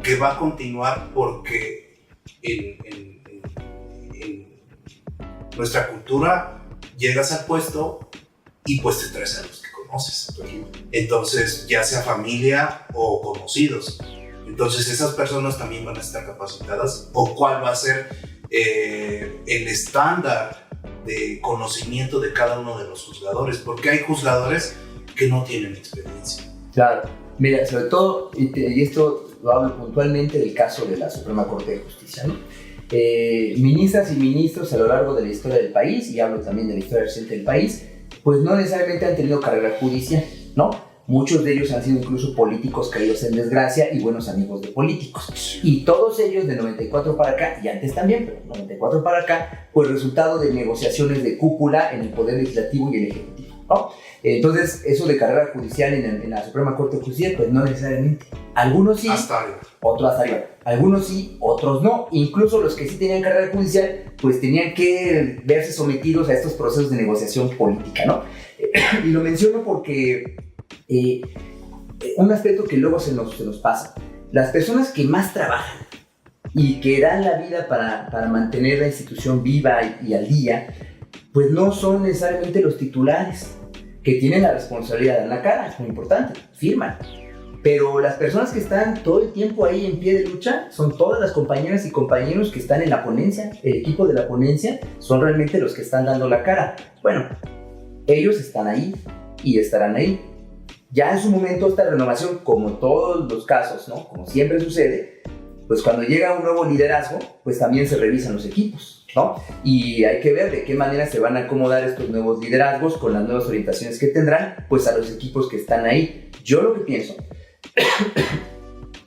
que va a continuar porque en nuestra cultura llegas al puesto y pues te traes a los que conoces. Entonces, ya sea familia o conocidos. Entonces, esas personas también van a estar capacitadas. ¿O cuál va a ser el estándar de conocimiento de cada uno de los juzgadores? Porque hay juzgadores que no tienen experiencia. Claro. Mira, sobre todo, y esto lo hablo puntualmente del caso de la Suprema Corte de Justicia, ¿no? Ministras y ministros a lo largo de la historia del país, y hablo también de la historia reciente del país, pues no necesariamente han tenido carrera judicial, ¿no? Muchos de ellos han sido incluso políticos caídos en desgracia y buenos amigos de políticos. Y todos ellos de 94 para acá, y antes también, pero 94 para acá, pues resultado de negociaciones de cúpula en el Poder Legislativo y el Ejecutivo, ¿no? Entonces, eso de carrera judicial en la Suprema Corte de Justicia, pues no necesariamente. Algunos sí, Hasta arriba. otros hasta arriba. Algunos sí, otros no. Incluso los que sí tenían carrera judicial, pues tenían que verse sometidos a estos procesos de negociación política, ¿no? Y lo menciono porque un aspecto que luego se nos pasa. Las personas que más trabajan y que dan la vida para mantener la institución viva y al día, pues no son necesariamente los titulares, que tienen la responsabilidad de dar la cara, es muy importante, firman. Pero las personas que están todo el tiempo ahí en pie de lucha son todas las compañeras y compañeros que están en la ponencia. El equipo de la ponencia son realmente los que están dando la cara. Bueno, ellos están ahí y estarán ahí. Ya en su momento esta renovación, como en todos los casos, ¿no? Como siempre sucede, pues cuando llega un nuevo liderazgo, pues también se revisan los equipos, ¿no? Y hay que ver de qué manera se van a acomodar estos nuevos liderazgos con las nuevas orientaciones que tendrán, pues a los equipos que están ahí. Yo lo que pienso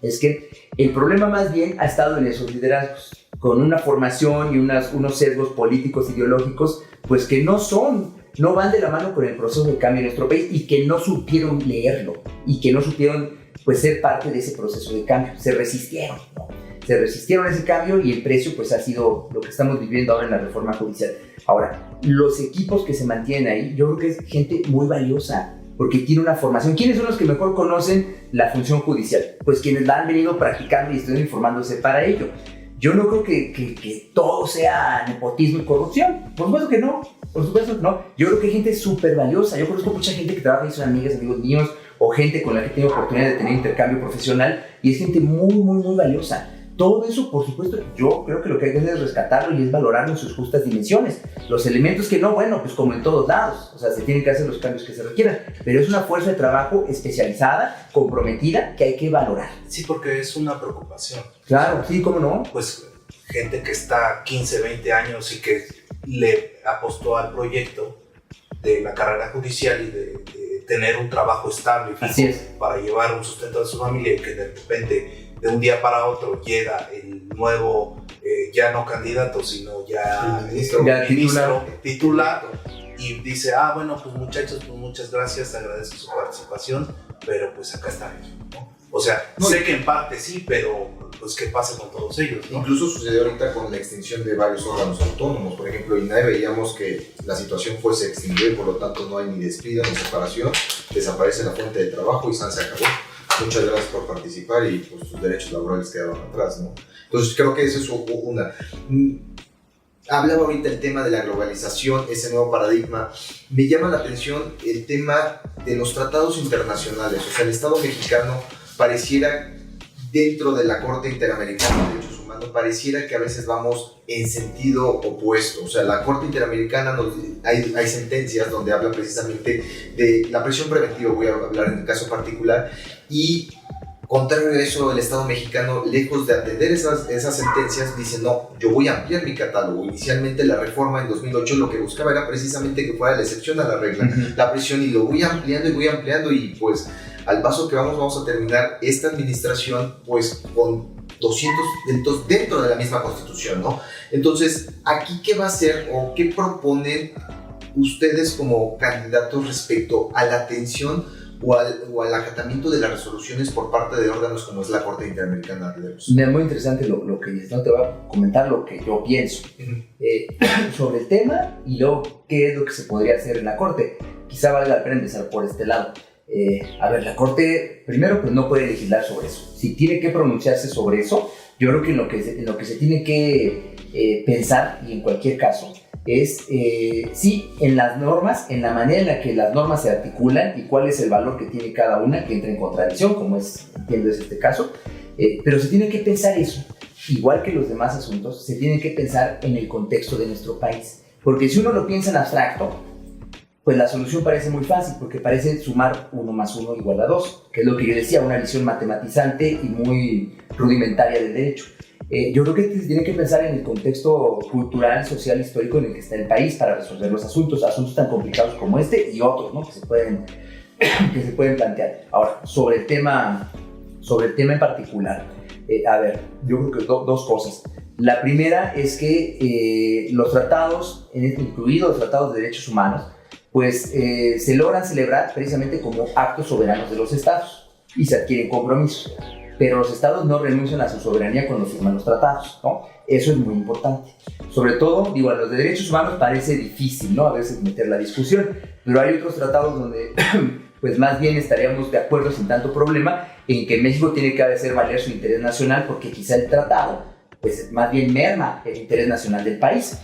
es que el problema más bien ha estado en esos liderazgos, con una formación y unos sesgos políticos, ideológicos, pues que no van de la mano con el proceso de cambio en nuestro país y que no supieron leerlo y que no supieron pues ser parte de ese proceso de cambio. Se resistieron, ¿no? Se resistieron a ese cambio y el precio pues ha sido lo que estamos viviendo ahora en la reforma judicial. Ahora, los equipos que se mantienen ahí, yo creo que es gente muy valiosa porque tiene una formación. ¿Quiénes son los que mejor conocen la función judicial? Pues quienes la han venido practicando y están informándose para ello. Yo no creo que todo sea nepotismo y corrupción. Por supuesto que no. Por supuesto que no. Yo creo que hay gente súper valiosa. Yo conozco mucha gente que trabaja y son amigas, amigos míos, o gente con la que tengo oportunidad de tener intercambio profesional, y es gente muy, muy, muy valiosa. Todo eso, por supuesto, yo creo que lo que hay que hacer es rescatarlo y es valorarlo en sus justas dimensiones. Los elementos que no, bueno, pues como en todos lados, o sea, se tienen que hacer los cambios que se requieran, pero es una fuerza de trabajo especializada, comprometida, que hay que valorar. Sí, porque es una preocupación. Claro, sí, ¿cómo no? Pues gente que está 15, 20 años y que le apostó al proyecto de la carrera judicial y de tener un trabajo estable Así es. para llevar un sustento a su familia, y que de repente de un día para otro llega el nuevo, ya no candidato, sino ya ministro titular, y dice, bueno, pues muchachos, pues muchas gracias, agradezco su participación, pero pues acá está él, ¿no? O sea, sé que en parte sí, pero pues qué pasa con todos ellos, ¿no? Incluso sucedió ahorita con la extinción de varios órganos autónomos. Por ejemplo, INAE, veíamos que la situación se extinguió y por lo tanto no hay ni despido ni separación, desaparece la fuente de trabajo y se acabó. Muchas gracias por participar y pues sus derechos laborales quedaron atrás, ¿no? Entonces creo que eso es una. Hablaba ahorita el tema de la globalización, ese nuevo paradigma. Me llama la atención el tema de los tratados internacionales. O sea, el Estado mexicano pareciera, dentro de la Corte Interamericana de Derechos Humanos, pareciera que a veces vamos en sentido opuesto. O sea, la Corte Interamericana hay sentencias donde habla precisamente de la prisión preventiva, voy a hablar en el caso particular, y contrario a eso, el Estado mexicano, lejos de atender esas sentencias, dice, no, yo voy a ampliar mi catálogo. Inicialmente la reforma en 2008 lo que buscaba era precisamente que fuera la excepción a la regla, la prisión, y lo voy ampliando y pues al paso que vamos a terminar esta administración pues con 200 dentro de la misma Constitución, ¿no? Entonces, ¿aquí qué va a hacer o qué proponen ustedes como candidatos respecto a la atención o al acatamiento de las resoluciones por parte de órganos como es la Corte Interamericana de Derechos? Es muy interesante lo que dices, no te voy a comentar lo que yo pienso sobre el tema y luego qué es lo que se podría hacer en la Corte. Quizá valga la pena empezar por este lado. A ver, la Corte primero pues no puede legislar sobre eso. Si tiene que pronunciarse sobre eso, yo creo que en lo que se tiene que pensar, y en cualquier caso, es sí, en las normas, en la manera en la que las normas se articulan y cuál es el valor que tiene cada una, que entra en contradicción, como entiendo es este caso, pero se tiene que pensar eso, igual que los demás asuntos, se tiene que pensar en el contexto de nuestro país, porque si uno lo piensa en abstracto, pues la solución parece muy fácil, porque parece sumar 1 más 1 igual a 2, que es lo que yo decía, una visión matematizante y muy rudimentaria del derecho. Yo creo que se tiene que pensar en el contexto cultural, social, histórico en el que está el país para resolver los asuntos tan complicados como este y otros, ¿no? Que se pueden que se pueden plantear. Ahora, sobre el tema en particular, a ver, yo creo que dos cosas. La primera es que los tratados, incluidos los tratados de derechos humanos, pues se logran celebrar precisamente como actos soberanos de los estados y se adquieren compromisos. Pero los estados no renuncian a su soberanía cuando firman los tratados, ¿no? Eso es muy importante. Sobre todo, digo, a los de derechos humanos parece difícil, ¿no? A veces meter la discusión, pero hay otros tratados donde pues más bien estaríamos de acuerdo sin tanto problema en que México tiene que hacer valer su interés nacional, porque quizá el tratado pues más bien merma el interés nacional del país.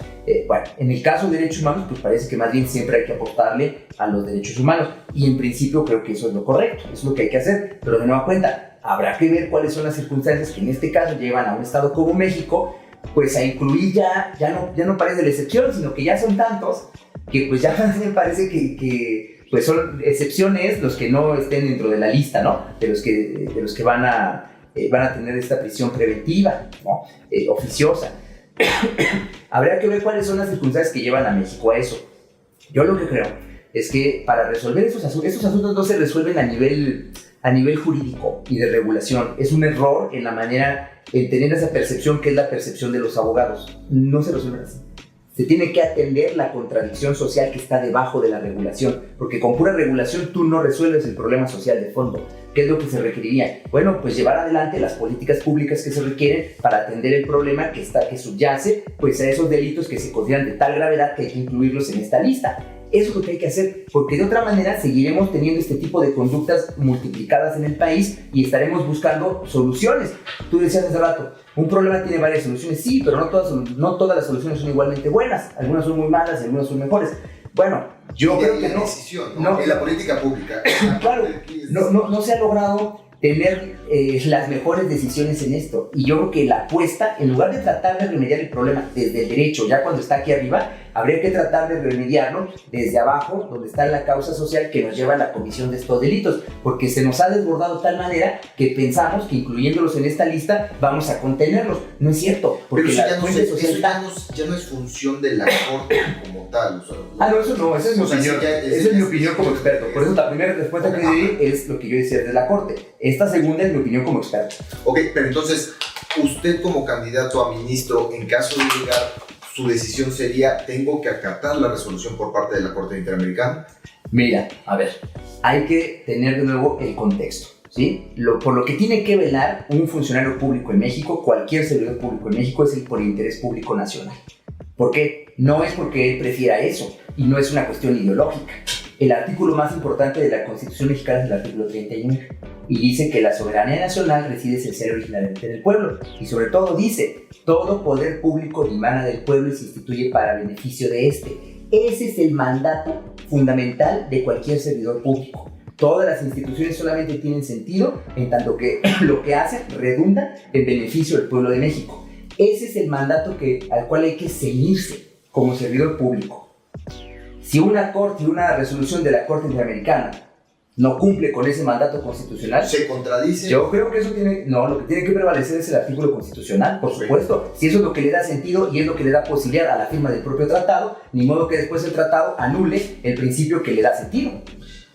Bueno, en el caso de derechos humanos, pues parece que más bien siempre hay que apostarle a los derechos humanos, y en principio creo que eso es lo correcto, es lo que hay que hacer, pero de nueva cuenta, habrá que ver cuáles son las circunstancias que en este caso llevan a un estado como México, pues a incluir ya no parece la excepción, sino que ya son tantos, que pues ya me parece que pues son excepciones los que no estén dentro de la lista, ¿no? De los que van a tener esta prisión preventiva, ¿no? Oficiosa. Habría que ver cuáles son las circunstancias que llevan a México a eso. Yo lo que creo es que para resolver esos asuntos no se resuelven a nivel jurídico y de regulación. Es un error en la manera, en tener esa percepción que es la percepción de los abogados. No se resuelven así. Se tiene que atender la contradicción social que está debajo de la regulación, porque con pura regulación tú no resuelves el problema social de fondo. ¿Qué es lo que se requeriría? Bueno, pues llevar adelante las políticas públicas que se requieren para atender el problema que subyace pues a esos delitos que se consideran de tal gravedad que hay que incluirlos en esta lista. Eso es lo que hay que hacer, porque de otra manera seguiremos teniendo este tipo de conductas multiplicadas en el país y estaremos buscando soluciones. Tú decías hace rato, un problema tiene varias soluciones, sí, pero no todas las soluciones son igualmente buenas. Algunas son muy malas y algunas son mejores. Bueno, yo creo que no. Decisión, ¿no? En la política pública. Claro, no se ha logrado tener las mejores decisiones en esto. Y yo creo que la apuesta, en lugar de tratar de remediar el problema desde el derecho, ya cuando está aquí arriba, habría que tratar de remediarlo desde abajo, donde está la causa social que nos lleva a la comisión de estos delitos, porque se nos ha desbordado de tal manera que pensamos que incluyéndolos en esta lista vamos a contenerlos. No es cierto, porque pero la fuente social ya no es función de la Corte como tal. O sea, eso no, esa es mi opinión. Esa es mi opinión como experto. Por eso la primera respuesta que di es lo que yo decía de la Corte. Esta segunda es mi opinión como experto. Ok, pero entonces, usted como candidato a ministro, en caso de llegar, su decisión sería, ¿tengo que acatar la resolución por parte de la Corte Interamericana? Mira, a ver, hay que tener de nuevo el contexto, ¿sí? Por lo que tiene que velar un funcionario público en México, cualquier servidor público en México, es el por interés público nacional. ¿Por qué? No es porque él prefiera eso, y no es una cuestión ideológica. El artículo más importante de la Constitución mexicana es el artículo 31, y dice que la soberanía nacional reside esencial originalmente en el pueblo, y sobre todo dice, todo poder público dimana del pueblo y se instituye para beneficio de este. Ese es el mandato fundamental de cualquier servidor público. Todas las instituciones solamente tienen sentido en tanto que lo que hacen redunda en beneficio del pueblo de México. Ese es el mandato al cual hay que ceñirse como servidor público. Si una resolución de la Corte Interamericana no cumple con ese mandato constitucional, ¿se contradice? Yo creo que lo que tiene que prevalecer es el artículo constitucional, por supuesto. Si eso es lo que le da sentido y es lo que le da posibilidad a la firma del propio tratado, ni modo que después el tratado anule el principio que le da sentido.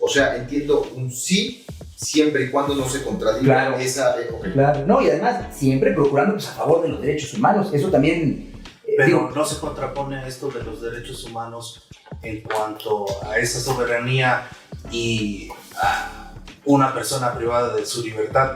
O sea, entiendo un sí, siempre y cuando no se contradiga esa... Okay. Claro, no, y además siempre procurando pues, a favor de los derechos humanos. Eso también... Pero no se contrapone esto de los derechos humanos en cuanto a esa soberanía y a una persona privada de su libertad,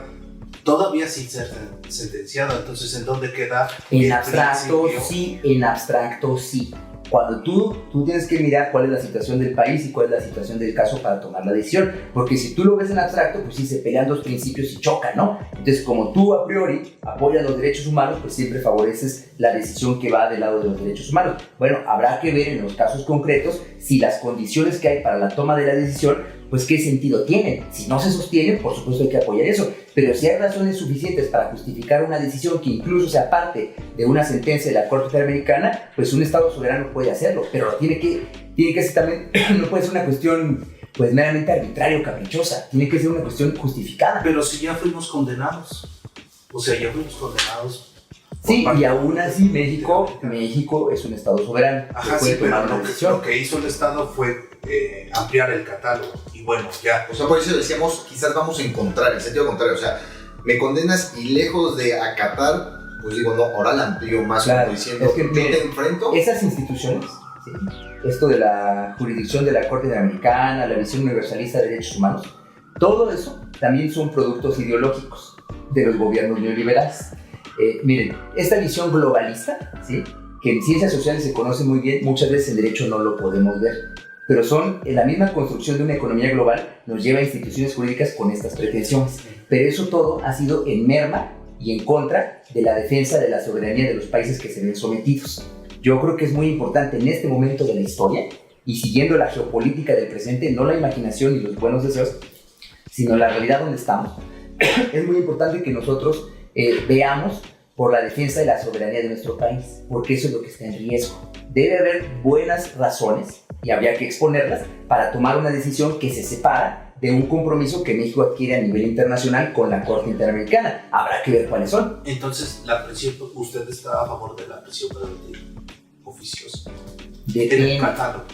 todavía sin ser sentenciado. Entonces, ¿en dónde queda? En abstracto sí, en abstracto sí. Cuando tú tienes que mirar cuál es la situación del país y cuál es la situación del caso para tomar la decisión, porque si tú lo ves en abstracto, pues sí se pelean dos principios y chocan, ¿no? Entonces, como tú a priori apoyas los derechos humanos, pues siempre favoreces la decisión que va del lado de los derechos humanos. Bueno, habrá que ver en los casos concretos si las condiciones que hay para la toma de la decisión, pues qué sentido tienen. Si no se sostienen, por supuesto hay que apoyar eso, pero si hay razones suficientes para justificar una decisión que incluso sea parte de una sentencia de la Corte Interamericana, pues un Estado soberano puede hacerlo, pero tiene que ser también, no puede ser una cuestión pues meramente arbitraria o caprichosa, tiene que ser una cuestión justificada. Pero si ya fuimos condenados, o sea, ya fuimos condenados Sí, y aún así México es un estado soberano. Ajá, puede sí, pero tomar una decisión. lo que hizo el Estado fue ampliar el catálogo. Y bueno, ya. O sea, por eso decíamos, quizás vamos en contrario, en sentido contrario. O sea, me condenas y lejos de acatar, pues digo, no, ahora la amplío más, Claro, como diciendo, es que, yo mire, te enfrento. Esas instituciones, ¿sí? Esto de la jurisdicción de la Corte Interamericana, la visión universalista de derechos humanos, todo eso también son productos ideológicos de los gobiernos neoliberales. Miren, esta visión globalista, ¿sí? Que en ciencias sociales se conoce muy bien, muchas veces en derecho no lo podemos ver, pero son en la misma construcción de una economía global, nos lleva a instituciones jurídicas con estas pretensiones. Pero eso todo ha sido en merma y en contra de la defensa de la soberanía de los países que se ven sometidos. Yo creo que es muy importante en este momento de la historia, y siguiendo la geopolítica del presente, no la imaginación ni los buenos deseos, sino la realidad donde estamos, es muy importante que nosotros veamos por la defensa de la soberanía de nuestro país, porque eso es lo que está en riesgo. Debe haber buenas razones, y habría que exponerlas, para tomar una decisión que se separa de un compromiso que México adquiere a nivel internacional con la Corte Interamericana. Habrá que ver cuáles son. Entonces, la prisión, ¿usted está a favor de la prisión preventiva oficiosa? Depende. En el catálogo.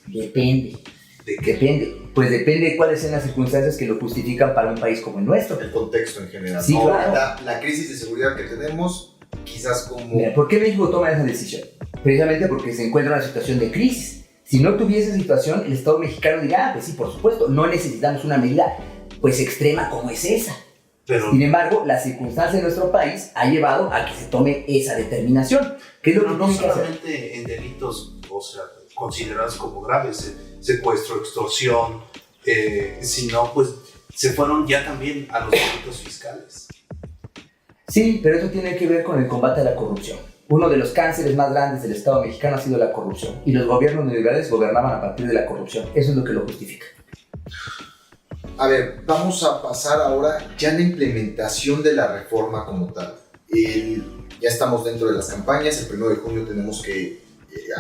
Depende. ¿De qué? Depende. Pues depende de cuáles sean las circunstancias que lo justifican para un país como el nuestro. El contexto en general. Sí, ¿no? claro. La crisis de seguridad que tenemos, quizás como... Mira, ¿por qué México toma esa decisión? Precisamente porque se encuentra en una situación de crisis. Si no tuviese esa situación, el Estado mexicano dirá, pues sí, por supuesto, no necesitamos una medida pues extrema como es esa. Pero Sin embargo, la circunstancia de nuestro país ha llevado a que se tome esa determinación. ¿Qué es lo que no tiene que hacer? solamente en delitos, o sea, considerados como graves, secuestro, extorsión, sino pues se fueron ya también a los delitos fiscales. Sí, pero eso tiene que ver con el combate a la corrupción. Uno de los cánceres más grandes del Estado mexicano ha sido la corrupción, y los gobiernos neoliberales gobernaban a partir de la corrupción. Eso es lo que lo justifica. A ver, vamos a pasar ahora ya a la implementación de la reforma como tal. Ya estamos dentro de las campañas, el 1 de junio tenemos que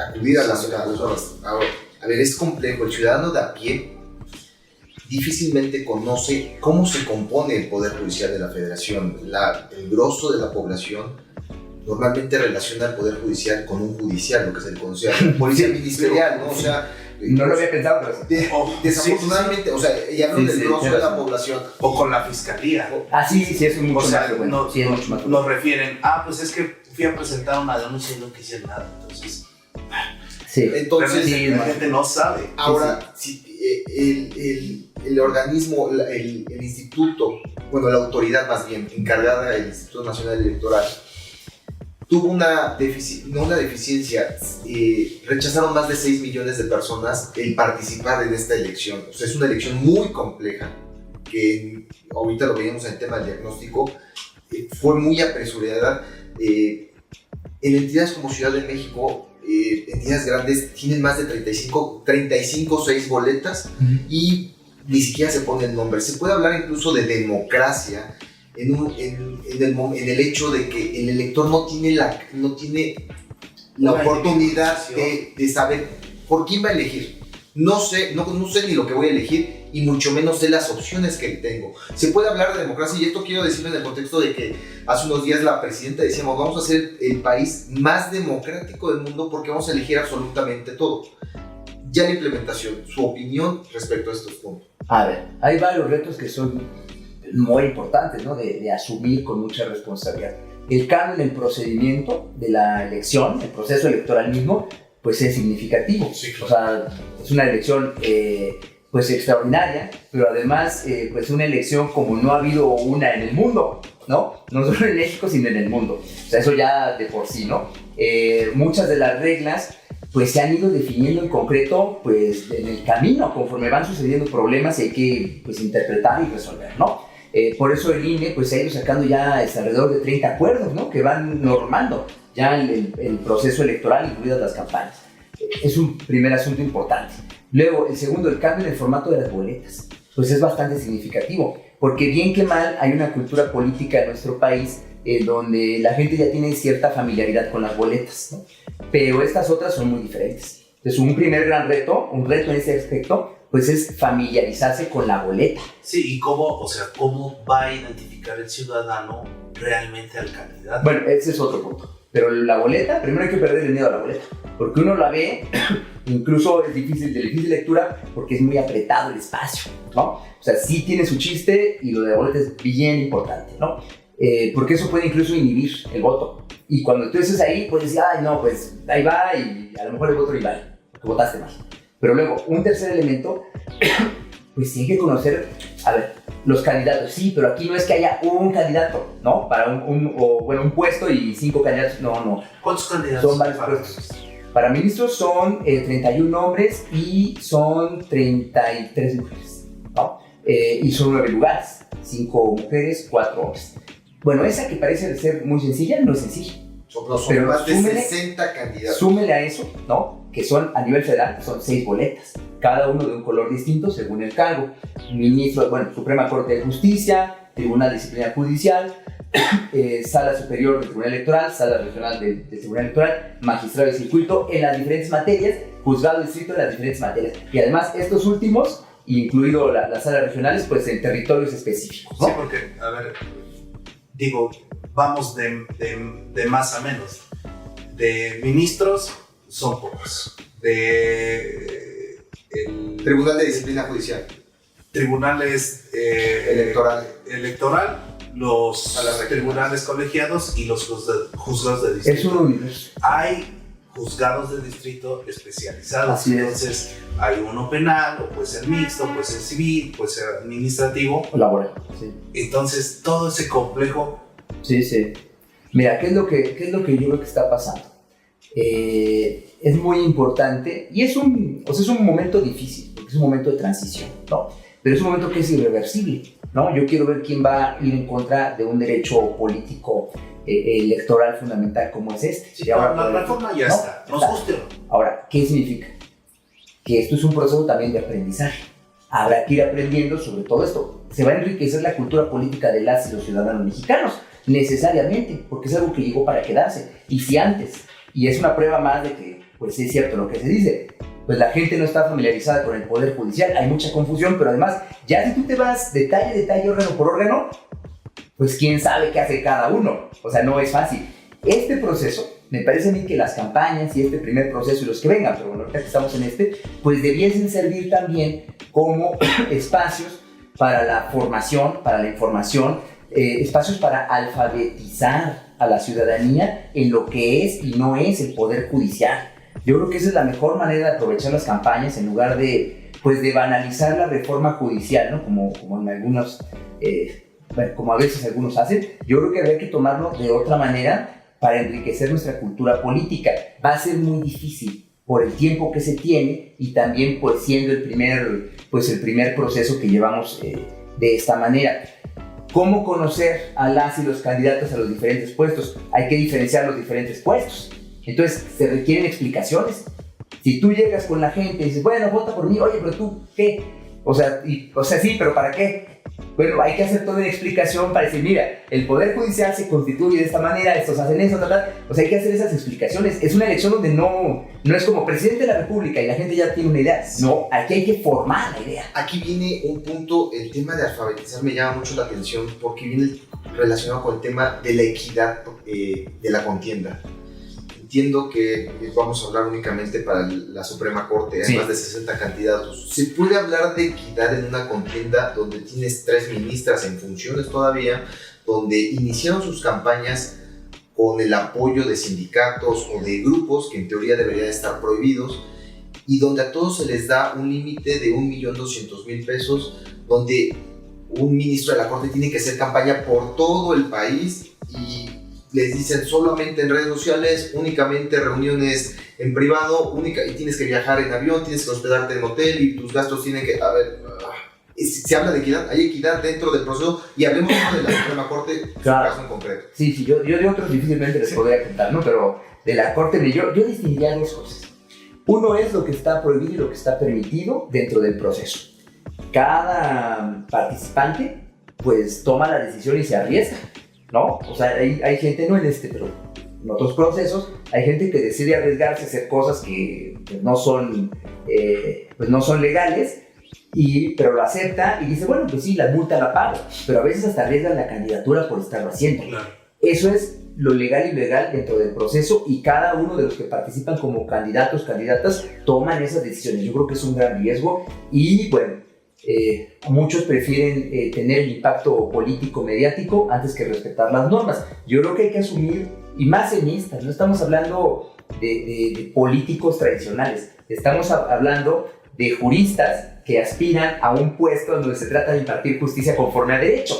acudir a las horas. A ver, es complejo, el ciudadano de a pie difícilmente conoce cómo se compone el Poder Judicial de la Federación. El grosso de la población normalmente relaciona el Poder Judicial con un judicial, lo que se le conoce policía ministerial, ¿no? O sea, No lo había pensado, pero desafortunadamente, o sea, y hablo del grosso de la población. O con la fiscalía. sí, es mucho O sea, más frecuente. Sí, es mucho más frecuente. nos refieren, pues es que fui a presentar una denuncia y no quisieron nada. Entonces, Sí. Entonces, realmente la gente no sabe. ahora, si el organismo, el instituto, bueno, la autoridad más bien, encargada del Instituto Nacional Electoral, tuvo una deficiencia, rechazaron más de 6 millones de personas el participar en esta elección. O sea, es una elección muy compleja, que ahorita lo veíamos en el tema del diagnóstico, fue muy apresurada. En entidades como Ciudad de México, entidades grandes tienen más de 35 boletas y ni siquiera se pone el nombre. Se puede hablar incluso de democracia en el hecho de que el elector no tiene la oportunidad de saber por quién va a elegir. No sé ni lo que voy a elegir, y mucho menos sé las opciones que tengo. Se puede hablar de democracia, y esto quiero decirlo en el contexto de que hace unos días la presidenta decíamos, vamos a ser el país más democrático del mundo porque vamos a elegir absolutamente todo. Ya la implementación, su opinión respecto a estos puntos. A ver, hay varios retos que son muy importantes, ¿no? de asumir con mucha responsabilidad. El cambio en el procedimiento de la elección, el proceso electoral mismo, pues es significativo. Sí, claro. O sea, es una elección pues extraordinaria, pero además pues una elección como no ha habido una en el mundo, ¿no? No solo en México, sino en el mundo. O sea, eso ya de por sí, ¿no? Muchas de las reglas pues se han ido definiendo en concreto pues en el camino, conforme van sucediendo problemas, y hay que pues interpretar y resolver, ¿no? Por eso el INE pues se ha ido sacando ya alrededor de 30 acuerdos, ¿no? Que van normando ya el proceso electoral, incluidas las campañas. Es un primer asunto importante. Luego, el segundo, el cambio en el formato de las boletas, pues es bastante significativo, porque bien que mal hay una cultura política en nuestro país donde la gente ya tiene cierta familiaridad con las boletas, ¿no? Pero estas otras son muy diferentes. Entonces, un primer gran reto, un reto en ese aspecto, pues es familiarizarse con la boleta. Sí, y cómo va a identificar el ciudadano realmente al candidato. Bueno, ese es otro punto. Pero la boleta, primero hay que perder el miedo a la boleta, porque uno la ve, incluso es difícil, de difícil lectura, porque es muy apretado el espacio, ¿no? O sea, sí tiene su chiste y lo de la boleta es bien importante, ¿no? Porque eso puede incluso inhibir el voto. Y cuando tú estés ahí, puedes decir, ay, no, pues ahí va y a lo mejor el voto rival, porque votaste mal. Pero luego, un tercer elemento, pues sí hay que conocer, a ver, los candidatos. Sí, pero aquí no es que haya un candidato, ¿no? Para un puesto y 5 candidatos, no. ¿Cuántos candidatos? Son varios puestos. Para ministros son 31 hombres y son 33 mujeres, ¿no? Y son 9 lugares, 5 mujeres, 4 hombres. Bueno, esa que parece ser muy sencilla, no es sencilla. Son pero más de súmele, 60 candidatos. Súmele a eso, ¿no? Que son a nivel federal, son 6 boletas, cada uno de un color distinto según el cargo. Ministro, Suprema Corte de Justicia, Tribunal de Disciplina Judicial, Sala Superior del Tribunal Electoral, Sala Regional del Tribunal Electoral, Magistrado de Circuito en las diferentes materias, Juzgado de Distrito en las diferentes materias. Y además estos últimos, incluido las salas regionales, pues en territorios específicos, ¿no? Sí, porque, a ver, digo, vamos de más a menos. De ministros son pocos. El Tribunal de Disciplina Judicial. Tribunales electoral, los tribunales colegiados y los juzgados de distrito. Es un universo. Hay juzgados de distrito especializados. Así es. Entonces, hay uno penal, o puede ser mixto, puede ser civil, puede ser administrativo. O laboral, sí. Entonces, todo ese complejo. Sí. Mira, ¿qué es lo que yo creo que está pasando? Es muy importante y es un momento difícil, porque es un momento de transición, ¿no? Pero es un momento que es irreversible, ¿no? Yo quiero ver quién va a ir en contra de un derecho político electoral fundamental como es este. Sí, ahora, la reforma ya está, nos guste o no. Ahora, ¿qué significa? Que esto es un proceso también de aprendizaje. Habrá que ir aprendiendo sobre todo esto. Se va a enriquecer la cultura política de las y los ciudadanos mexicanos, necesariamente, porque es algo que llegó para quedarse. Y si antes, y es una prueba más de que, pues es cierto lo que se dice, pues la gente no está familiarizada con el Poder Judicial, hay mucha confusión, pero además, ya si tú te vas detalle a detalle, órgano por órgano, pues quién sabe qué hace cada uno. O sea, no es fácil. Este proceso, me parece a mí que las campañas y este primer proceso y los que vengan, pero bueno, ahorita que estamos en pues debiesen servir también como espacios para la formación, para la información, espacios para alfabetizar a la ciudadanía en lo que es y no es el Poder Judicial. Yo creo que esa es la mejor manera de aprovechar las campañas en lugar de banalizar la reforma judicial, ¿no? Como en algunos, como a veces algunos hacen. Yo creo que habría que tomarlo de otra manera para enriquecer nuestra cultura política. Va a ser muy difícil por el tiempo que se tiene y también pues siendo el primer proceso que llevamos de esta manera. ¿Cómo conocer a las y los candidatos a los diferentes puestos? Hay que diferenciar los diferentes puestos. Entonces, se requieren explicaciones. Si tú llegas con la gente y dices, bueno, vota por mí, oye, pero tú, ¿qué? O sea, sí, pero ¿para qué? Bueno, hay que hacer toda una explicación para decir, mira, el Poder Judicial se constituye de esta manera, estos hacen eso, tal. O sea, hay que hacer esas explicaciones. Es una elección donde no es como presidente de la República y la gente ya tiene una idea. No, aquí hay que formar la idea. Aquí viene un punto, el tema de alfabetizar me llama mucho la atención porque viene relacionado con el tema de la equidad de la contienda. Entiendo que vamos a hablar únicamente para la Suprema Corte, hay más de 60 candidatos. ¿Se puede hablar de equidad en una contienda donde tienes 3 ministras en funciones todavía, donde iniciaron sus campañas con el apoyo de sindicatos o de grupos que en teoría deberían estar prohibidos y donde a todos se les da un límite de 1.200.000 pesos, donde un ministro de la Corte tiene que hacer campaña por todo el país y les dicen solamente en redes sociales, únicamente reuniones en privado, y tienes que viajar en avión, tienes que hospedarte en hotel y tus gastos tienen que... A ver, se habla de equidad, hay equidad dentro del proceso y hablemos de la Suprema Corte, claro. Su caso en concreto. Sí, yo de otros difícilmente les podría contar, ¿no? Pero de la Corte yo distinguiría 2 cosas. Uno es lo que está prohibido y lo que está permitido dentro del proceso. Cada participante pues toma la decisión y se arriesga, ¿no? O sea, hay gente, no en pero en otros procesos, hay gente que decide arriesgarse a hacer cosas que pues, no son legales, pero lo acepta y dice, bueno, pues sí, la multa la pago, pero a veces hasta arriesgan la candidatura por estarlo haciendo. Claro. Eso es lo legal y ilegal dentro del proceso, y cada uno de los que participan como candidatos, candidatas, toman esas decisiones. Yo creo que es un gran riesgo y, bueno, muchos prefieren tener el impacto político mediático antes que respetar las normas. Yo creo que hay que asumir, y más en esta, no estamos hablando de políticos tradicionales, estamos hablando de juristas que aspiran a un puesto donde se trata de impartir justicia conforme a derecho.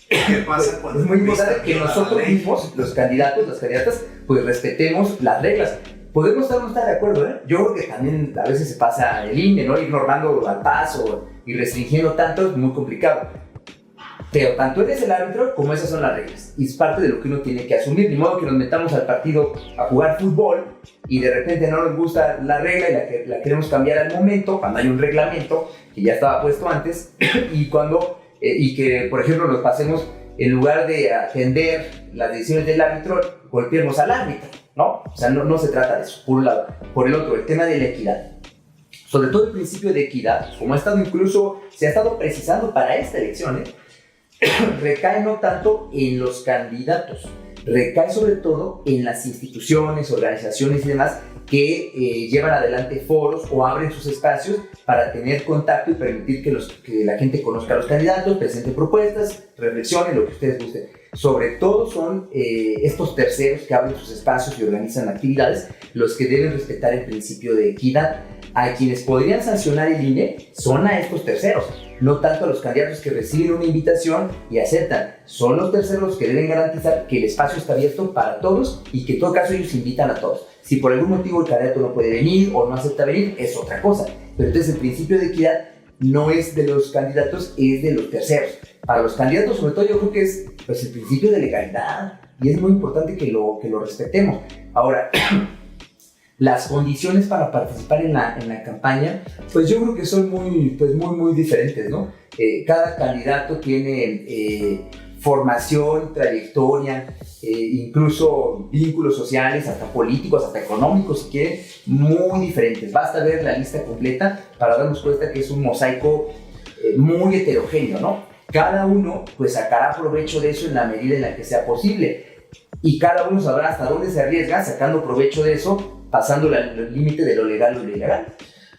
¿Qué pasa cuando es muy importante que nosotros mismos, los candidatos, las candidatas, pues respetemos las reglas. Podemos estar o no estar de acuerdo, ¿eh? Yo creo que también a veces se pasa el INE, ¿no? Ir normando al paso y restringiendo tanto es muy complicado. Pero tanto eres el árbitro como esas son las reglas. Y es parte de lo que uno tiene que asumir. Ni modo que nos metamos al partido a jugar fútbol y de repente no nos gusta la regla y la queremos cambiar al momento, cuando hay un reglamento que ya estaba puesto antes y que, por ejemplo, nos pasemos, en lugar de atender las decisiones del árbitro, golpeemos al árbitro, ¿no? O sea, no se trata de eso, por un lado. Por el otro, el tema de la equidad. Sobre todo el principio de equidad, como se ha estado precisando para esta elección, recae no tanto en los candidatos, recae sobre todo en las instituciones, organizaciones y demás que llevan adelante foros o abren sus espacios para tener contacto y permitir que la gente conozca a los candidatos, presente propuestas, reflexionen, lo que ustedes gusten. Sobre todo son estos terceros que abren sus espacios y organizan actividades los que deben respetar el principio de equidad. A quienes podrían sancionar el INE son a estos terceros, no tanto a los candidatos que reciben una invitación y aceptan. Son los terceros que deben garantizar que el espacio está abierto para todos y que en todo caso ellos invitan a todos. Si por algún motivo el candidato no puede venir o no acepta venir, es otra cosa. Pero entonces el principio de equidad no es de los candidatos, es de los terceros. Para los candidatos, sobre todo, yo creo que es pues, el principio de legalidad y es muy importante que lo respetemos. Ahora, las condiciones para participar en la campaña, pues yo creo que son muy diferentes, ¿no? Cada candidato tiene formación, trayectoria, incluso vínculos sociales, hasta políticos, hasta económicos, si quieren, muy diferentes. Basta ver la lista completa para darnos cuenta que es un mosaico muy heterogéneo, ¿no? Cada uno pues sacará provecho de eso en la medida en la que sea posible y cada uno sabrá hasta dónde se arriesga sacando provecho de eso, pasando el límite de lo legal o lo ilegal.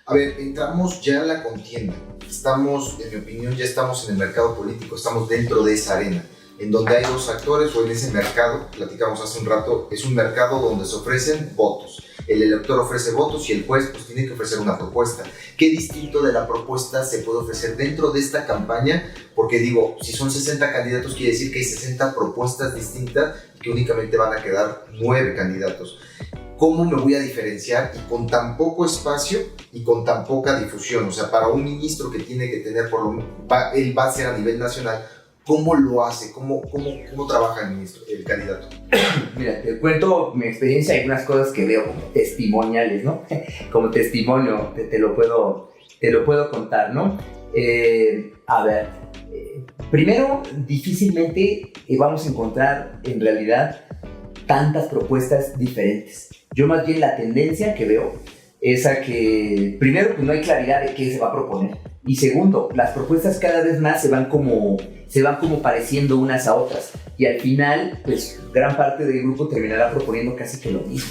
A ver, entramos ya en la contienda. Estamos, en mi opinión, ya estamos en el mercado político, estamos dentro de esa arena, en donde hay dos actores, o en ese mercado, platicamos hace un rato, es un mercado donde se ofrecen votos. El elector ofrece votos y el juez pues tiene que ofrecer una propuesta. ¿Qué distinto de la propuesta se puede ofrecer dentro de esta campaña? Porque digo, si son 60 candidatos, quiere decir que hay 60 propuestas distintas y que únicamente van a quedar 9 candidatos. ¿Cómo me voy a diferenciar y con tan poco espacio y con tan poca difusión? O sea, para un ministro que tiene que tener, él va a ser a nivel nacional, ¿cómo lo hace? ¿Cómo trabaja el ministro, el candidato? Mira, te cuento mi experiencia y algunas cosas que veo como testimoniales, ¿no? Como testimonio te lo puedo contar, ¿no? A ver, primero, difícilmente vamos a encontrar en realidad tantas propuestas diferentes. Yo más bien la tendencia que veo es a que, primero, pues no hay claridad de qué se va a proponer. Y segundo, las propuestas cada vez más se van como pareciendo unas a otras. Y al final, pues gran parte del grupo terminará proponiendo casi que lo mismo,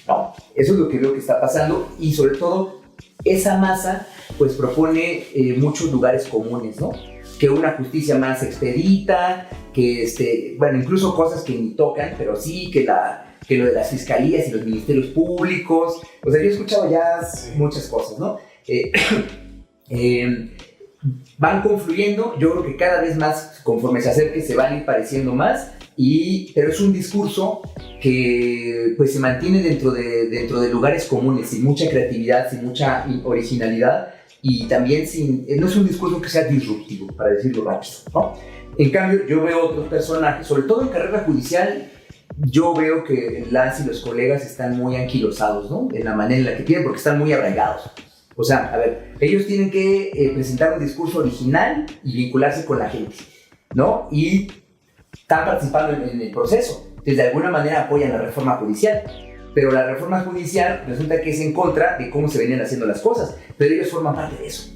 ¿no? Eso es lo que veo que está pasando. Y sobre todo, esa masa pues propone muchos lugares comunes, ¿no? Que una justicia más expedita, que bueno, incluso cosas que ni tocan, pero sí que lo de las fiscalías y los ministerios públicos. O sea, yo he escuchado ya muchas cosas, ¿no? Van confluyendo, yo creo que cada vez más, conforme se acerque, se van a ir pareciendo más, pero es un discurso que pues se mantiene dentro de lugares comunes, sin mucha creatividad, sin mucha originalidad, y también no es un discurso que sea disruptivo, para decirlo rápido, ¿no? En cambio, yo veo otros personajes, sobre todo en carrera judicial, yo veo que las y los colegas están muy anquilosados, ¿no? En la manera en la que tienen, porque están muy arraigados. O sea, a ver, ellos tienen que presentar un discurso original y vincularse con la gente, ¿no? Y están participando en el proceso. Entonces, de alguna manera apoyan la reforma judicial. Pero la reforma judicial resulta que es en contra de cómo se venían haciendo las cosas. Pero ellos forman parte de eso.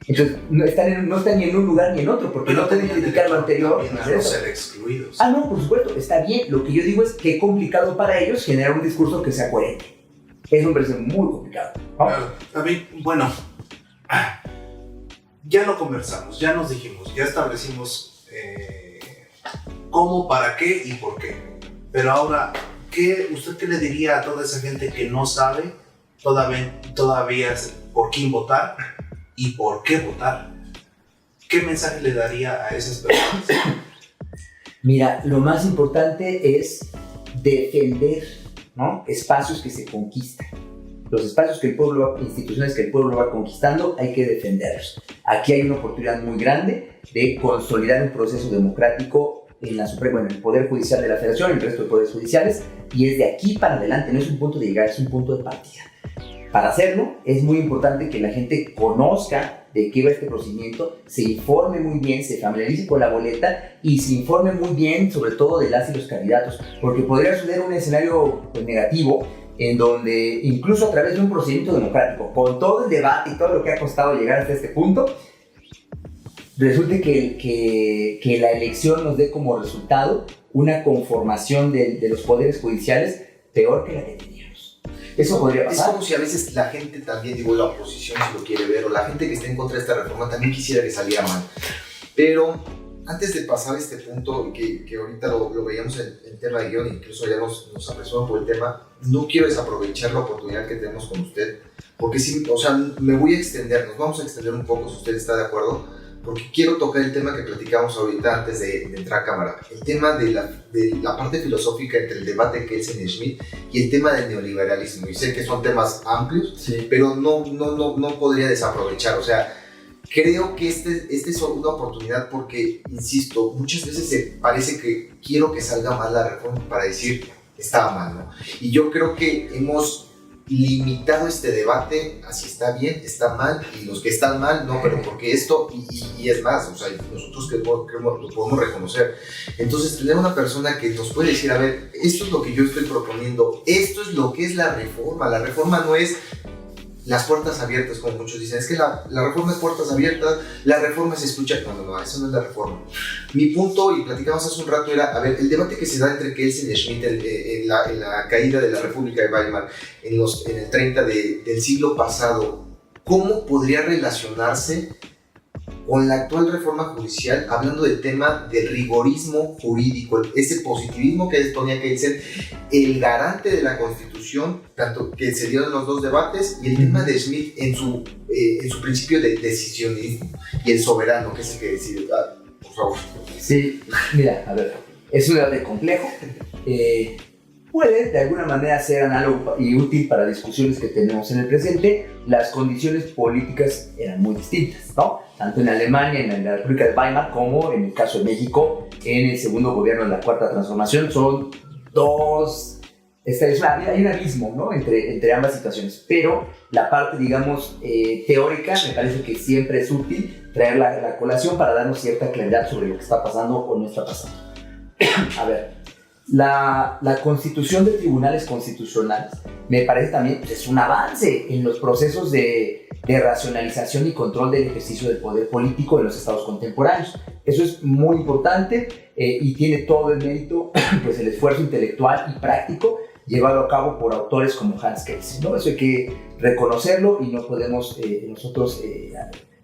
Entonces, no están ni en un lugar ni en otro, porque no pueden criticar lo anterior. No ser excluidos. No, por supuesto, está bien. Lo que yo digo es que es complicado para ellos generar un discurso que sea coherente. Eso me parece muy complicado. A mí, bueno, ya lo conversamos, ya nos dijimos, ya establecimos cómo, para qué y por qué. Pero ahora, ¿usted qué le diría a toda esa gente que no sabe todavía por quién votar y por qué votar? ¿Qué mensaje le daría a esas personas? Mira, lo más importante es defender, ¿no?, espacios que se conquistan. Los espacios que el pueblo, instituciones que el pueblo va conquistando, hay que defenderlos. Aquí hay una oportunidad muy grande de consolidar un proceso democrático en el Poder Judicial de la Federación, en el resto de poderes judiciales, y es de aquí para adelante, no es un punto de llegada, es un punto de partida. Para hacerlo, es muy importante que la gente conozca de qué va este procedimiento, se informe muy bien, se familiarice con la boleta y se informe muy bien, sobre todo de las y los candidatos, porque podría suceder un escenario negativo en donde, incluso a través de un procedimiento democrático, con todo el debate y todo lo que ha costado llegar hasta este punto, resulte que la elección nos dé como resultado una conformación de los poderes judiciales peor que la que teníamos. Eso podría pasar. Es como si a veces la gente también, digo, la oposición si lo quiere ver, o la gente que está en contra de esta reforma también quisiera que saliera mal. Pero antes de pasar este punto, que ahorita lo veíamos en tema de guión, incluso ya nos apresuramos por el tema, no quiero desaprovechar la oportunidad que tenemos con usted, porque sí, o sea, me voy a extender, nos vamos a extender un poco si usted está de acuerdo, porque quiero tocar el tema que platicábamos ahorita antes de entrar a cámara, el tema de la parte filosófica entre el debate de Kelsen y Schmitt y el tema del neoliberalismo. Y sé que son temas amplios, sí, pero no podría desaprovechar, o sea, creo que este es una oportunidad porque, insisto, muchas veces parece que quiero que salga mal la reforma para decir estaba mal, ¿no? Y yo creo que hemos limitado este debate a si está bien, está mal, y los que están mal, no, pero porque esto, y es más, o sea, nosotros que lo podemos reconocer. Entonces, tener una persona que nos puede decir, a ver, esto es lo que yo estoy proponiendo, esto es lo que es la reforma no es las puertas abiertas, como muchos dicen, es que la reforma es puertas abiertas, la reforma es escuchar. No, eso no es la reforma. Mi punto, y platicamos hace un rato, era, a ver, el debate que se da entre Kelsen y Schmitt en la caída de la República de Weimar en el 30 del siglo pasado, ¿cómo podría relacionarse con la actual reforma judicial, hablando del tema del rigorismo jurídico, ese positivismo que exponía Kelsen, el garante de la Constitución, tanto que se dieron los dos debates, y el tema de Schmitt en su principio de decisionismo, y el soberano, que es el que decide? Por favor. Sí, mira, a ver, es un debate complejo. Puede de alguna manera ser análogo y útil para discusiones que tenemos en el presente. Las condiciones políticas eran muy distintas, ¿no? Tanto en Alemania, en la República de Weimar, como en el caso de México, en el segundo gobierno de la Cuarta Transformación. Son dos... hay un abismo, ¿no?, entre ambas situaciones. Pero la parte, digamos, teórica, me parece que siempre es útil traer la colación para darnos cierta claridad sobre lo que está pasando o no está pasando. A ver, la constitución de tribunales constitucionales me parece también es un avance en los procesos de racionalización y control del ejercicio del poder político en los estados contemporáneos. Eso es muy importante y tiene todo el mérito, pues el esfuerzo intelectual y práctico llevado a cabo por autores como Hans Kelsen, ¿no? Eso hay que reconocerlo y no podemos nosotros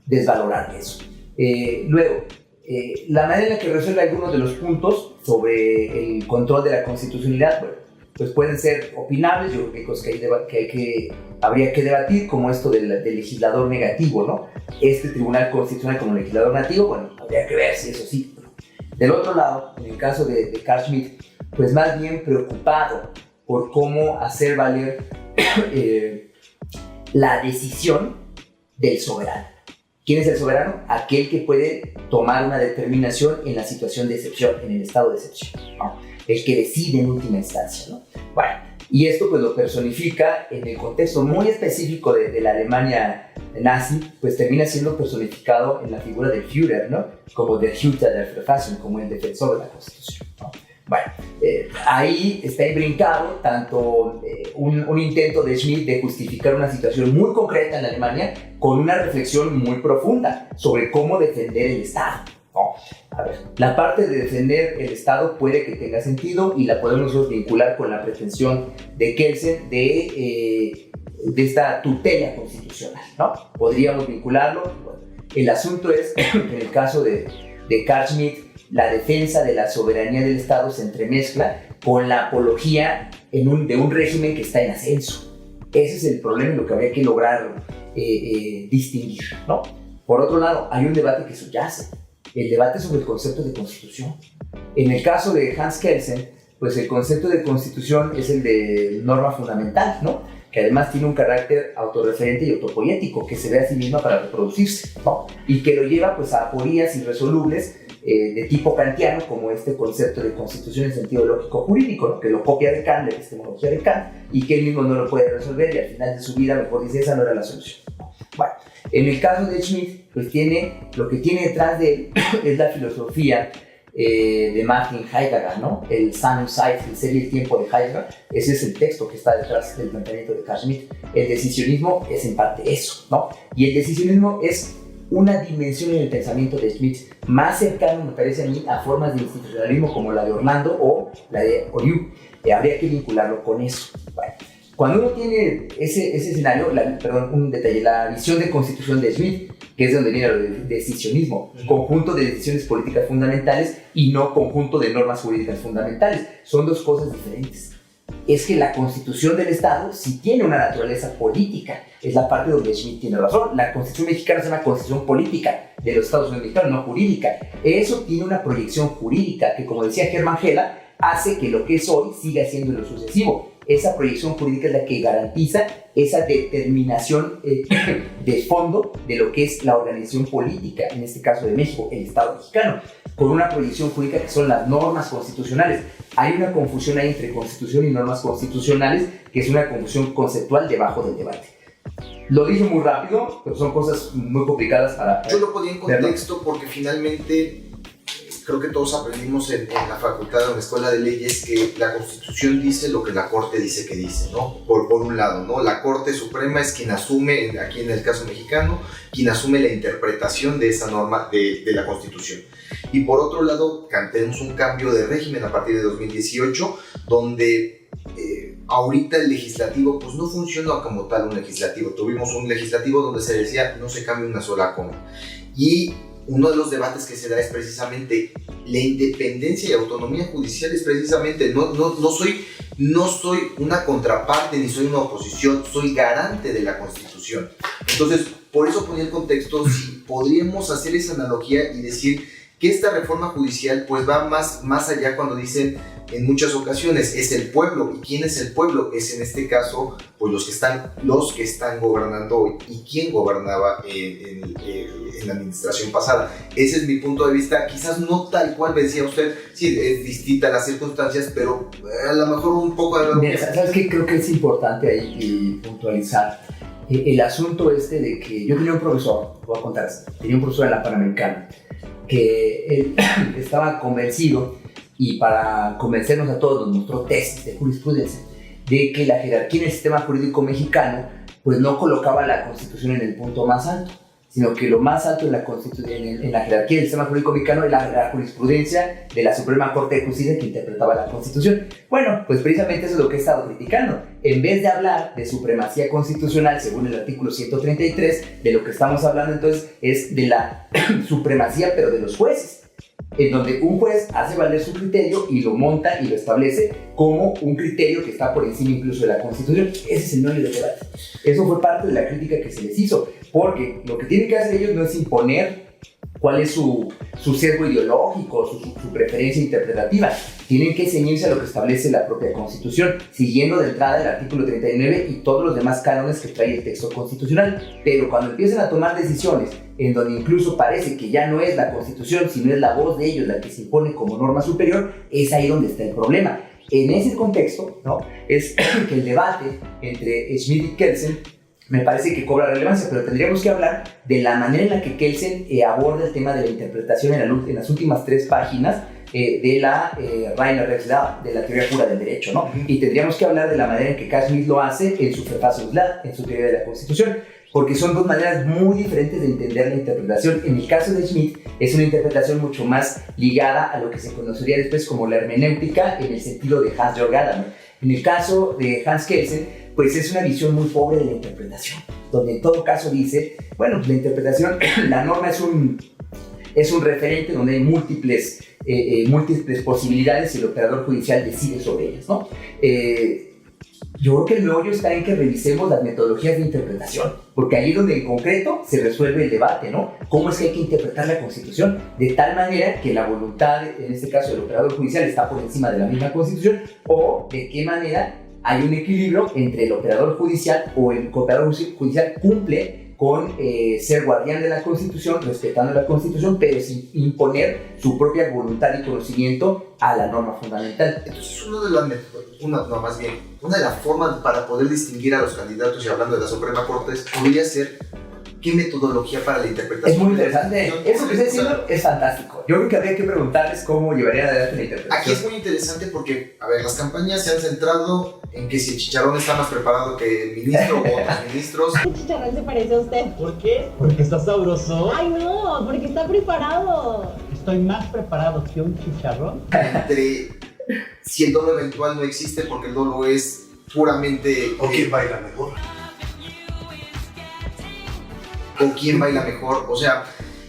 desvalorar eso. Luego, la manera en la que resuelve algunos de los puntos sobre el control de la constitucionalidad, bueno, pues pueden ser opinables. Yo creo que hay cosas que habría que debatir, como esto del legislador negativo, ¿no? Este tribunal constitucional como legislador negativo, bueno, habría que ver si eso sí. Del otro lado, en el caso de Carl Schmitt, pues más bien preocupado por cómo hacer valer la decisión del soberano. ¿Quién es el soberano? Aquel que puede tomar una determinación en la situación de excepción, en el estado de excepción, ¿no? El que decide en última instancia, ¿no? Bueno, y esto pues lo personifica en el contexto muy específico de la Alemania nazi, pues termina siendo personificado en la figura del Führer, ¿no? Como der Hüter der Verfassung, como el defensor de la Constitución, ¿no? Bueno, ahí está imbrincado tanto un intento de Schmitt de justificar una situación muy concreta en Alemania con una reflexión muy profunda sobre cómo defender el Estado. No, a ver, la parte de defender el Estado puede que tenga sentido y la podemos nosotros vincular con la pretensión de Kelsen de esta tutela constitucional, ¿no? Podríamos vincularlo. Bueno, el asunto es que en el caso de Carl Schmitt, la defensa de la soberanía del Estado se entremezcla con la apología de un régimen que está en ascenso. Ese es el problema y lo que habría que lograr distinguir, ¿no? Por otro lado, hay un debate que subyace, el debate sobre el concepto de constitución. En el caso de Hans Kelsen, pues el concepto de constitución es el de norma fundamental, ¿no? Que además tiene un carácter autorreferente y autopoético, que se ve a sí misma para reproducirse, ¿no? Y que lo lleva pues a aporías irresolubles de tipo kantiano, como este concepto de constitución en sentido lógico jurídico, ¿no? Que lo copia de Kant, de la epistemología de Kant, y que él mismo no lo puede resolver, y al final de su vida mejor dice, esa no era la solución. Bueno, en el caso de Schmitt, pues lo que tiene detrás de él es la filosofía de Martin Heidegger, ¿no? El Sein und Zeit, el ser y el tiempo de Heidegger. Ese es el texto que está detrás del planteamiento de Carl Schmitt. El decisionismo es en parte eso, ¿no? Y el decisionismo es una dimensión en el pensamiento de Schmitt más cercano, me parece a mí, a formas de institucionalismo como la de Orlando o la de Oriu. Habría que vincularlo con eso. Bueno, cuando uno tiene ese escenario, un detalle, la visión de constitución de Schmitt, que es de donde viene el decisionismo, conjunto de decisiones políticas fundamentales y no conjunto de normas jurídicas fundamentales. Son dos cosas diferentes. Es que la constitución del Estado sí tiene una naturaleza política. Es la parte donde Schmitt tiene razón. La constitución mexicana es una constitución política de los Estados Unidos mexicanos, no jurídica. Eso tiene una proyección jurídica que, como decía Germán Gela, hace que lo que es hoy siga siendo en lo sucesivo. Esa proyección jurídica es la que garantiza esa determinación de fondo de lo que es la organización política, en este caso de México, el Estado mexicano, con una proyección jurídica que son las normas constitucionales. Hay una confusión ahí entre constitución y normas constitucionales, que es una confusión conceptual debajo del debate. Lo dije muy rápido, pero son cosas muy complicadas para... Yo lo ponía en contexto porque finalmente... Creo que todos aprendimos en la facultad o en la escuela de leyes que la Constitución dice lo que la Corte dice que dice, ¿no? Por un lado, ¿no? La Corte Suprema es quien asume, aquí en el caso mexicano, quien asume la interpretación de esa norma de la Constitución. Y por otro lado, tenemos un cambio de régimen a partir de 2018, donde ahorita el legislativo pues no funciona como tal un legislativo. Tuvimos un legislativo donde se decía no se cambia una sola coma. Y uno de los debates que se da es precisamente la independencia y autonomía judicial, es precisamente, no soy una contraparte ni soy una oposición, soy garante de la Constitución. Entonces, por eso ponía el contexto, si podríamos hacer esa analogía y decir que esta reforma judicial pues va más allá cuando dicen en muchas ocasiones es el pueblo. ¿Y quién es el pueblo? Es en este caso pues los que están gobernando hoy y quién gobernaba en la administración pasada. Ese es mi punto de vista, quizás no tal cual decía usted, sí, es distinta las circunstancias, pero a lo mejor un poco de... ¿Sabes qué? Creo que es importante ahí puntualizar el asunto de que yo tenía un profesor, voy a contar esto, tenía un profesor en la Panamericana que él estaba convencido, y para convencernos a todos nos mostró tesis de jurisprudencia, de que la jerarquía en el sistema jurídico mexicano pues no colocaba la Constitución en el punto más alto, sino que lo más alto en la jerarquía del sistema jurídico mexicano era la jurisprudencia de la Suprema Corte de Justicia que interpretaba la Constitución. Bueno, pues precisamente eso es lo que he estado criticando. En vez de hablar de supremacía constitucional según el artículo 133, de lo que estamos hablando entonces es de la supremacía pero de los jueces, en donde un juez hace valer su criterio y lo monta y lo establece como un criterio que está por encima incluso de la Constitución. Ese es el meollo del debate. Eso fue parte de la crítica que se les hizo, porque lo que tienen que hacer ellos no es imponer cuál es su sesgo ideológico, su preferencia interpretativa. Tienen que ceñirse a lo que establece la propia Constitución, siguiendo de entrada el artículo 39 y todos los demás cánones que trae el texto constitucional. Pero cuando empiezan a tomar decisiones en donde incluso parece que ya no es la Constitución, sino es la voz de ellos la que se impone como norma superior, es ahí donde está el problema. En ese contexto, ¿no?, es que el debate entre Schmitt y Kelsen me parece que cobra relevancia, pero tendríamos que hablar de la manera en la que Kelsen aborda el tema de la interpretación en las últimas 3 páginas de la reine Rechtsstaat, de la teoría pura del derecho, ¿no? Y tendríamos que hablar de la manera en que Carl Schmitt lo hace en su Verfassungsrecht, en su teoría de la Constitución, porque son dos maneras muy diferentes de entender la interpretación. En el caso de Schmitt es una interpretación mucho más ligada a lo que se conocería después como la hermenéutica en el sentido de Hans-Georg Gadamer. En el caso de Hans Kelsen, pues es una visión muy pobre de la interpretación, donde en todo caso dice, bueno, la interpretación, la norma es un referente donde hay múltiples posibilidades y el operador judicial decide sobre ellas, ¿no? Yo creo que el meollo está en que revisemos las metodologías de interpretación, porque ahí es donde en concreto se resuelve el debate, ¿no? ¿Cómo es que hay que interpretar la Constitución de tal manera que la voluntad, en este caso del operador judicial, está por encima de la misma Constitución, o de qué manera hay un equilibrio entre el operador judicial o el operador judicial cumple con ser guardián de la Constitución, respetando la Constitución, pero sin imponer su propia voluntad y conocimiento a la norma fundamental. Entonces, una de las formas para poder distinguir a los candidatos, y hablando de la Suprema Corte, podría ser qué metodología para la interpretación. Es muy interesante. Eso que estoy diciendo es fantástico. Yo creo que habría que preguntarles cómo llevarían adelante la interpretación. Aquí es muy interesante porque, a ver, las campañas se han centrado en que si el chicharrón está más preparado que el ministro o otros ministros. ¿El chicharrón se parece a usted? ¿Por qué? Porque está sabroso. Ay, no, porque está preparado. Estoy más preparado que un chicharrón. Entre si el dolo eventual no existe porque el dolo es puramente... ¿O quién baila mejor? O quién baila mejor, o sea...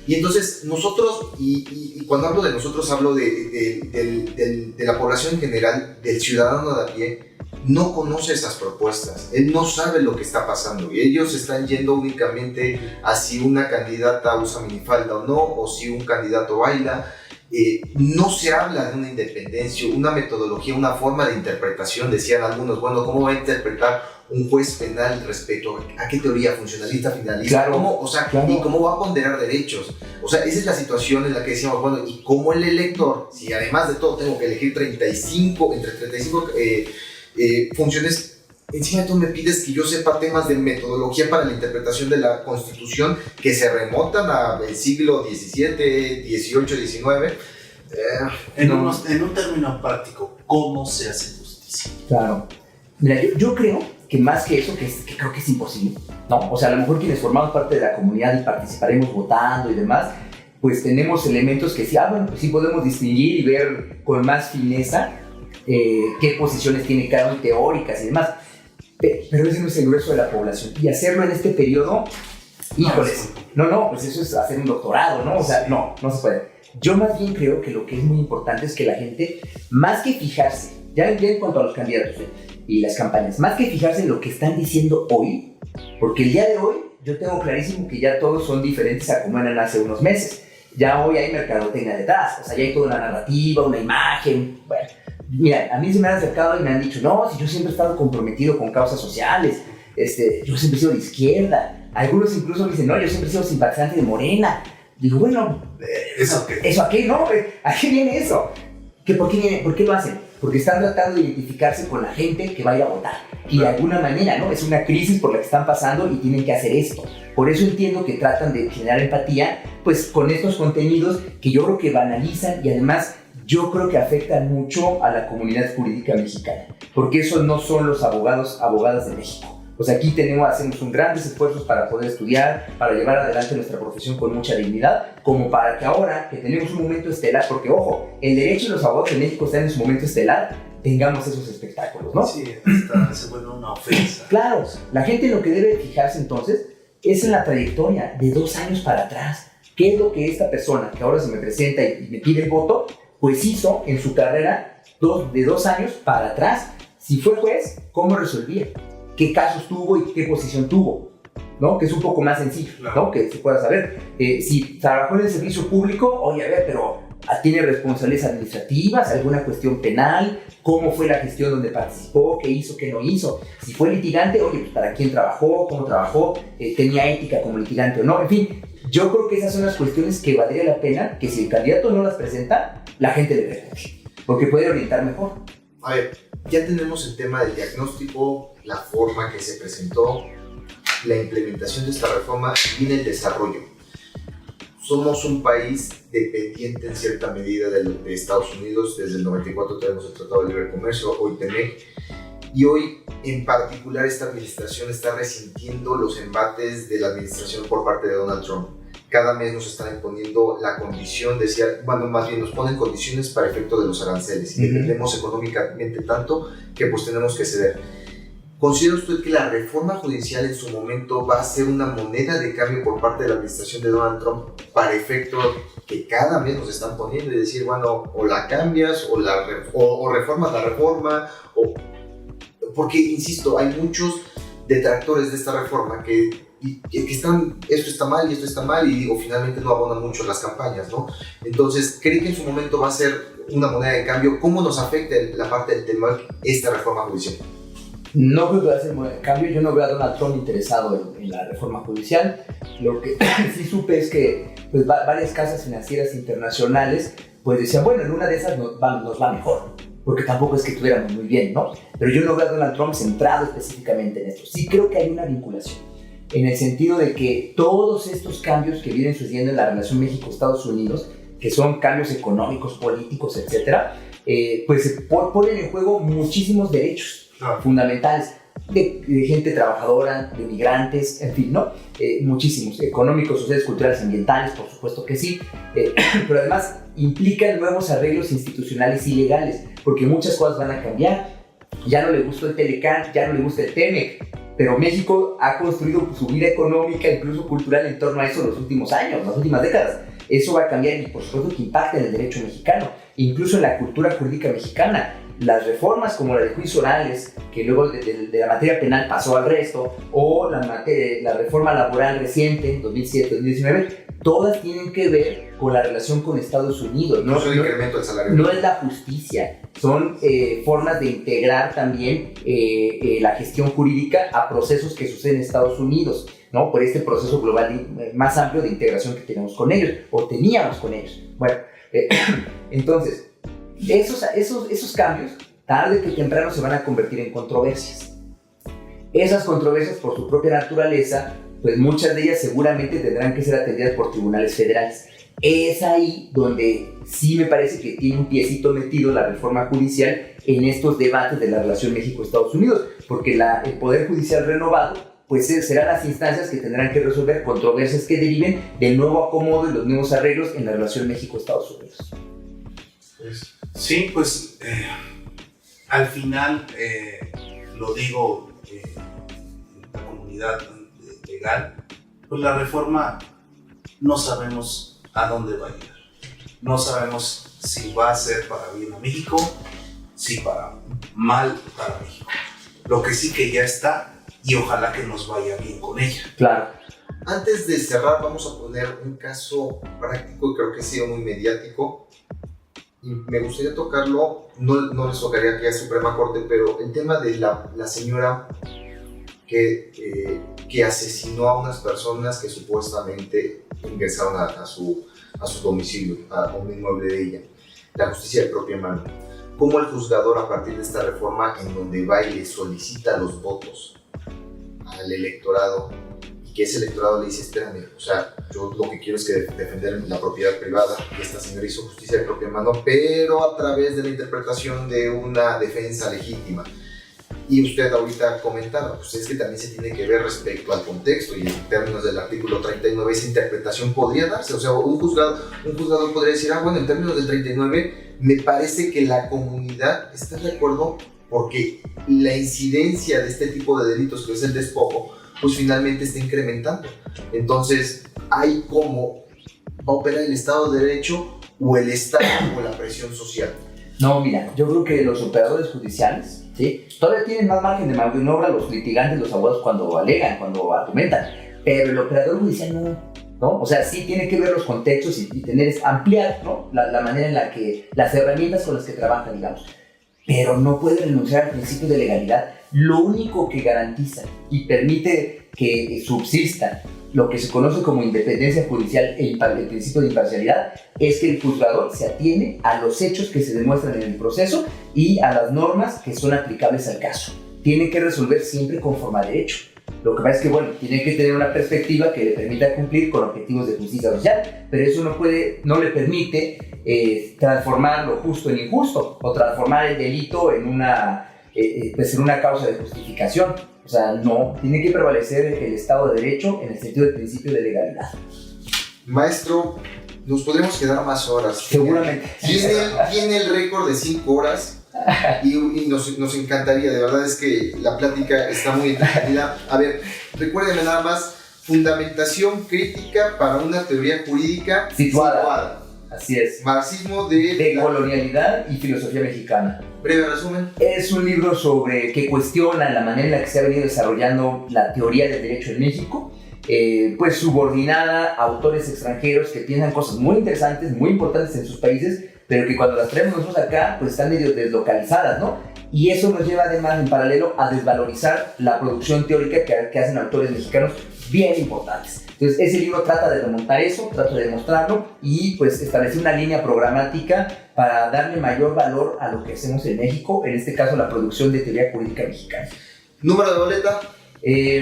Y entonces nosotros, y cuando hablo de nosotros hablo de la población en general, del ciudadano de a pie, no conoce esas propuestas, él no sabe lo que está pasando y ellos están yendo únicamente a si una candidata usa minifalda o no, o si un candidato baila. No se habla de una independencia, una metodología, una forma de interpretación. Decían algunos, bueno, ¿cómo va a interpretar un juez penal respecto a qué teoría funcionalista, finalista? Claro, ¿Cómo, claro. ¿Y cómo va a ponderar derechos? O sea, esa es la situación en la que decíamos, bueno, ¿y cómo el elector, si además de todo tengo que elegir entre 35 funciones, encima de todo me pides que yo sepa temas de metodología para la interpretación de la Constitución que se remontan al siglo XVII, XVIII, XIX? En un término práctico, ¿cómo se hace justicia? Claro. Mira, yo creo que más que eso, que creo que es imposible, ¿no? O sea, a lo mejor quienes formamos parte de la comunidad y participaremos votando y demás, pues tenemos elementos que sí, bueno, pues sí podemos distinguir y ver con más fineza qué posiciones tiene cada uno, teóricas y demás. Pero ese no es el grueso de la población. Y hacerlo en este periodo, híjoles, pues eso es hacer un doctorado, ¿no? O sea, no se puede. Yo más bien creo que lo que es muy importante es que la gente, más que fijarse, ya en cuanto a los candidatos y las campañas, más que fijarse en lo que están diciendo hoy, porque el día de hoy yo tengo clarísimo que ya todos son diferentes a como eran hace unos meses. Ya hoy hay mercadotecnia detrás, o sea, ya hay toda una narrativa, una imagen. Bueno, mira, a mí se me han acercado y me han dicho, no, si yo siempre he estado comprometido con causas sociales, yo siempre he sido de izquierda. Algunos incluso me dicen, no, yo siempre he sido simpatizante de Morena. Digo, bueno, ¿eso qué? ¿Eso a qué? No, ¿a qué viene eso? ¿Por qué viene? ¿Por qué lo hacen? Porque están tratando de identificarse con la gente que vaya a votar. Y de alguna manera, ¿no? Es una crisis por la que están pasando y tienen que hacer esto. Por eso entiendo que tratan de generar empatía, pues con estos contenidos que yo creo que banalizan y además yo creo que afectan mucho a la comunidad jurídica mexicana. Porque esos no son los abogadas de México. Pues aquí hacemos grandes esfuerzos para poder estudiar, para llevar adelante nuestra profesión con mucha dignidad, como para que ahora que tenemos un momento estelar, porque ojo, el derecho y los abogados de México están en su momento estelar, tengamos esos espectáculos, ¿no? Sí, se vuelve una ofensa. Claro, la gente lo que debe fijarse entonces es en la trayectoria de 2 años para atrás. ¿Qué es lo que esta persona que ahora se me presenta y me pide el voto, pues hizo en su carrera de 2 años para atrás? Si fue juez, ¿cómo resolvía? ¿Qué casos tuvo y qué posición tuvo? ¿No? Que es un poco más sencillo, ¿no? Que se pueda saber. Si trabajó en el servicio público, oye, a ver, pero ¿tiene responsabilidades administrativas? ¿Alguna cuestión penal? ¿Cómo fue la gestión donde participó? ¿Qué hizo? ¿Qué no hizo? Si fue litigante, oye, pues ¿para quién trabajó? ¿Cómo trabajó? ¿Tenía ética como litigante o no? En fin, yo creo que esas son las cuestiones que valdría la pena que si el candidato no las presenta, la gente le pregunte, porque puede orientar mejor. A ver, ya tenemos el tema del diagnóstico, la forma que se presentó, la implementación de esta reforma y el desarrollo. somos un país dependiente en cierta medida de Estados Unidos. Desde el 94 tenemos el Tratado de Libre Comercio, hoy TEMEC, y hoy en particular esta administración está resintiendo los embates de la administración por parte de Donald Trump. Cada mes nos están imponiendo la condición, más bien nos ponen condiciones para efecto de los aranceles, y dependemos económicamente tanto que pues tenemos que ceder. ¿Considera usted que la reforma judicial en su momento va a ser una moneda de cambio por parte de la administración de Donald Trump para efecto que cada mes nos están poniendo y decir, bueno, o la cambias o reformas la reforma? Porque, insisto, hay muchos detractores de esta reforma que están, esto está mal y esto está mal, y finalmente no abonan mucho las campañas, ¿no? Entonces, ¿cree que en su momento va a ser una moneda de cambio? ¿Cómo nos afecta la parte del tema esta reforma judicial? No creo que va a ser moneda de cambio. Yo no veo a Donald Trump interesado en la reforma judicial. Lo que sí supe es que pues, varias casas financieras internacionales pues decían, bueno, en una de esas nos va mejor, porque tampoco es que estuviéramos muy bien, ¿no? Pero yo no veo a Donald Trump centrado específicamente en esto. Sí creo que hay una vinculación, en el sentido de que todos estos cambios que vienen sucediendo en la relación México-Estados Unidos, que son cambios económicos, políticos, etcétera, pues ponen en juego muchísimos derechos fundamentales de gente trabajadora, de migrantes, en fin, ¿no? Muchísimos, económicos, sociales, culturales, ambientales, por supuesto que sí, pero además implican nuevos arreglos institucionales y legales, porque muchas cosas van a cambiar. Ya no le gustó el Telecán, ya no le gusta el TEMEC, pero México ha construido su vida económica, incluso cultural, en torno a eso los últimos años, las últimas décadas. Eso va a cambiar y por supuesto que impacta en el derecho mexicano, incluso en la cultura jurídica mexicana. Las reformas como la de juicios orales, que luego de la materia penal pasó al resto, o la reforma laboral reciente, 2007-2019, todas tienen que ver con la relación con Estados Unidos. No es la justicia, son formas de integrar también la gestión jurídica a procesos que suceden en Estados Unidos, ¿no? Por este proceso global más amplio de integración que tenemos con ellos, o teníamos con ellos. Bueno, entonces, esos cambios, tarde que temprano, se van a convertir en controversias. Esas controversias, por su propia naturaleza, pues muchas de ellas seguramente tendrán que ser atendidas por tribunales federales. Es ahí donde sí me parece que tiene un piecito metido la reforma judicial en estos debates de la relación México-Estados Unidos, porque el Poder Judicial renovado pues serán las instancias que tendrán que resolver controversias que deriven del nuevo acomodo y los nuevos arreglos en la relación México-Estados Unidos. Sí, pues al final, lo digo en la comunidad legal, pues la reforma no sabemos a dónde va a llegar. No sabemos si va a ser para bien a México, si para mal para México. Lo que sí que ya está, y ojalá que nos vaya bien con ella. Claro. Antes de cerrar, vamos a poner un caso práctico, creo que ha sido muy mediático. Y me gustaría tocarlo, no les tocaría aquí a Suprema Corte, pero el tema de la señora que asesinó a unas personas que supuestamente ingresaron a su domicilio, a un inmueble de ella. La justicia de propia mano. ¿Cómo el juzgador, a partir de esta reforma, en donde va y le solicita los votos al electorado, y que ese electorado le dice, espérame, o sea, yo lo que quiero es que defender la propiedad privada, que esta señora hizo justicia de propia mano, pero a través de la interpretación de una defensa legítima? Y usted ahorita comentaba, pues es que también se tiene que ver respecto al contexto, y en términos del artículo 39 esa interpretación podría darse. O sea, un juzgador podría decir, bueno, en términos del 39 me parece que la comunidad está de acuerdo, porque la incidencia de este tipo de delitos, que es el despojo, pues finalmente está incrementando. Entonces, hay cómo va a operar el Estado de Derecho o el Estado o la presión social. No, mira, yo creo que los operadores judiciales, ¿sí?, todavía tienen más margen de maniobra, los litigantes, los abogados, cuando alegan, cuando argumentan, pero el operador judicial no, o sea, sí tiene que ver los contextos y ampliar, ¿no?, la manera en la que, las herramientas con las que trabaja, digamos, pero no puede renunciar al principio de legalidad. Lo único que garantiza y permite que subsista lo que se conoce como independencia judicial e el principio de imparcialidad es que el juzgador se atiene a los hechos que se demuestran en el proceso y a las normas que son aplicables al caso. Tiene que resolver siempre conforme a derecho. Lo que pasa es que, bueno, tiene que tener una perspectiva que le permita cumplir con objetivos de justicia social, pero eso no le permite transformar lo justo en injusto o transformar el delito en una causa de justificación. O sea, no, tiene que prevalecer el Estado de Derecho en el sentido del principio de legalidad. Maestro, nos podremos quedar más horas. Seguramente. Tiene el récord de 5 horas y nos encantaría, de verdad es que la plática está muy entretenida. A ver, recuérdenme nada más, fundamentación crítica para una teoría jurídica situada. Así es. Marxismo de colonialidad y filosofía mexicana. Breve resumen. Es un libro que cuestiona la manera en la que se ha venido desarrollando la teoría del derecho en México, pues subordinada a autores extranjeros que piensan cosas muy interesantes, muy importantes en sus países, pero que cuando las traemos nosotros acá, pues están medio deslocalizadas, ¿no? Y eso nos lleva además en paralelo a desvalorizar la producción teórica que hacen autores mexicanos bien importantes. Entonces ese libro trata de remontar eso, trata de demostrarlo y pues establecer una línea programática para darle mayor valor a lo que hacemos en México, en este caso la producción de teoría jurídica mexicana. ¿Número de boleta?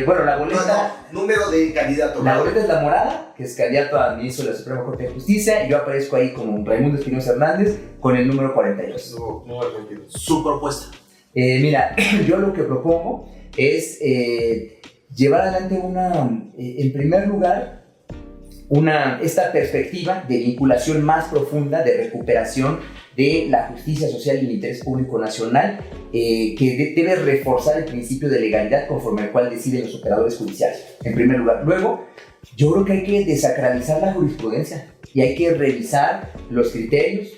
Bueno, la boleta... No, número de candidato. La boleta es la morada, que es candidato a ministro de la Suprema Corte de Justicia, y yo aparezco ahí como Raimundo Espinosa Hernández con el número 42. Número 42. Su propuesta. Mira, yo lo que propongo es llevar adelante en primer lugar, esta perspectiva de vinculación más profunda, de recuperación de la justicia social y el interés público nacional, que debe reforzar el principio de legalidad conforme al cual deciden los operadores judiciales, en primer lugar. Luego, yo creo que hay que desacralizar la jurisprudencia y hay que revisar los criterios.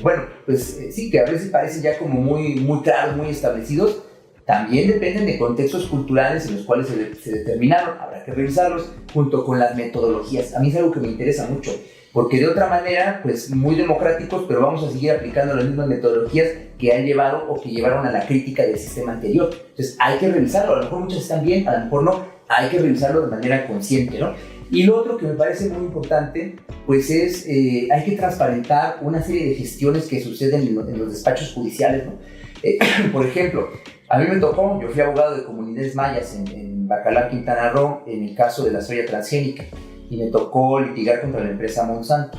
Bueno, pues sí, que a veces parecen ya como muy claros, muy establecidos. También dependen de contextos culturales en los cuales se determinaron. Habrá que revisarlos junto con las metodologías. A mí es algo que me interesa mucho, porque de otra manera, pues muy democráticos, pero vamos a seguir aplicando las mismas metodologías que han llevado o que llevaron a la crítica del sistema anterior. Entonces hay que revisarlo. A lo mejor muchas están bien, a lo mejor no. Hay que revisarlo de manera consciente, ¿no? Y lo otro que me parece muy importante, pues es, hay que transparentar una serie de gestiones que suceden en los despachos judiciales, ¿no? Por ejemplo, a mí me tocó, yo fui abogado de comunidades mayas en Bacalar, Quintana Roo, en el caso de la soya transgénica, y me tocó litigar contra la empresa Monsanto.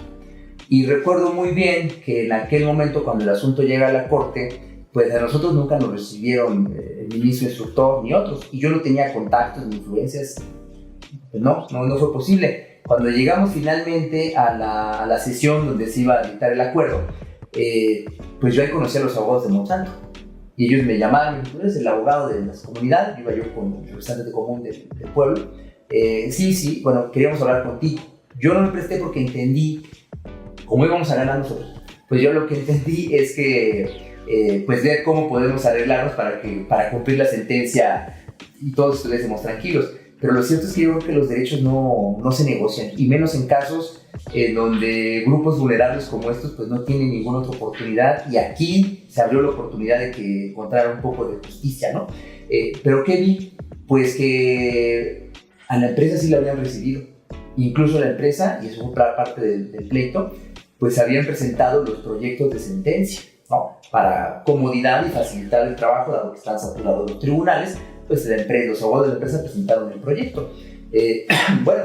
Y recuerdo muy bien que en aquel momento, cuando el asunto llega a la corte, pues a nosotros nunca nos recibieron el ministro instructor ni otros, y yo no tenía contactos ni influencias, pues no fue posible. Cuando llegamos finalmente a la sesión donde se iba a dictar el acuerdo, pues yo ahí conocí a los abogados de Monsanto. Y ellos me llamaban, tú eres el abogado de las comunidades, yo iba yo con el representante común del pueblo. Sí, bueno, queríamos hablar contigo. Yo no me presté porque entendí cómo íbamos a ganar nosotros. Pues yo lo que entendí es que, pues ver cómo podemos arreglarnos para cumplir la sentencia y todos estuviésemos tranquilos. Pero lo cierto es que yo creo que los derechos no se negocian, y menos en casos en donde grupos vulnerables como estos pues no tienen ninguna otra oportunidad, y aquí se abrió la oportunidad de que encontraran un poco de justicia, ¿no? Pero ¿qué vi? Pues que a la empresa sí la habían recibido, incluso la empresa, y eso fue parte del pleito, pues habían presentado los proyectos de sentencia, ¿no? Para comodidad y facilitar el trabajo, dado que están saturados los tribunales, pues los abogados de la empresa presentaron el proyecto. Bueno,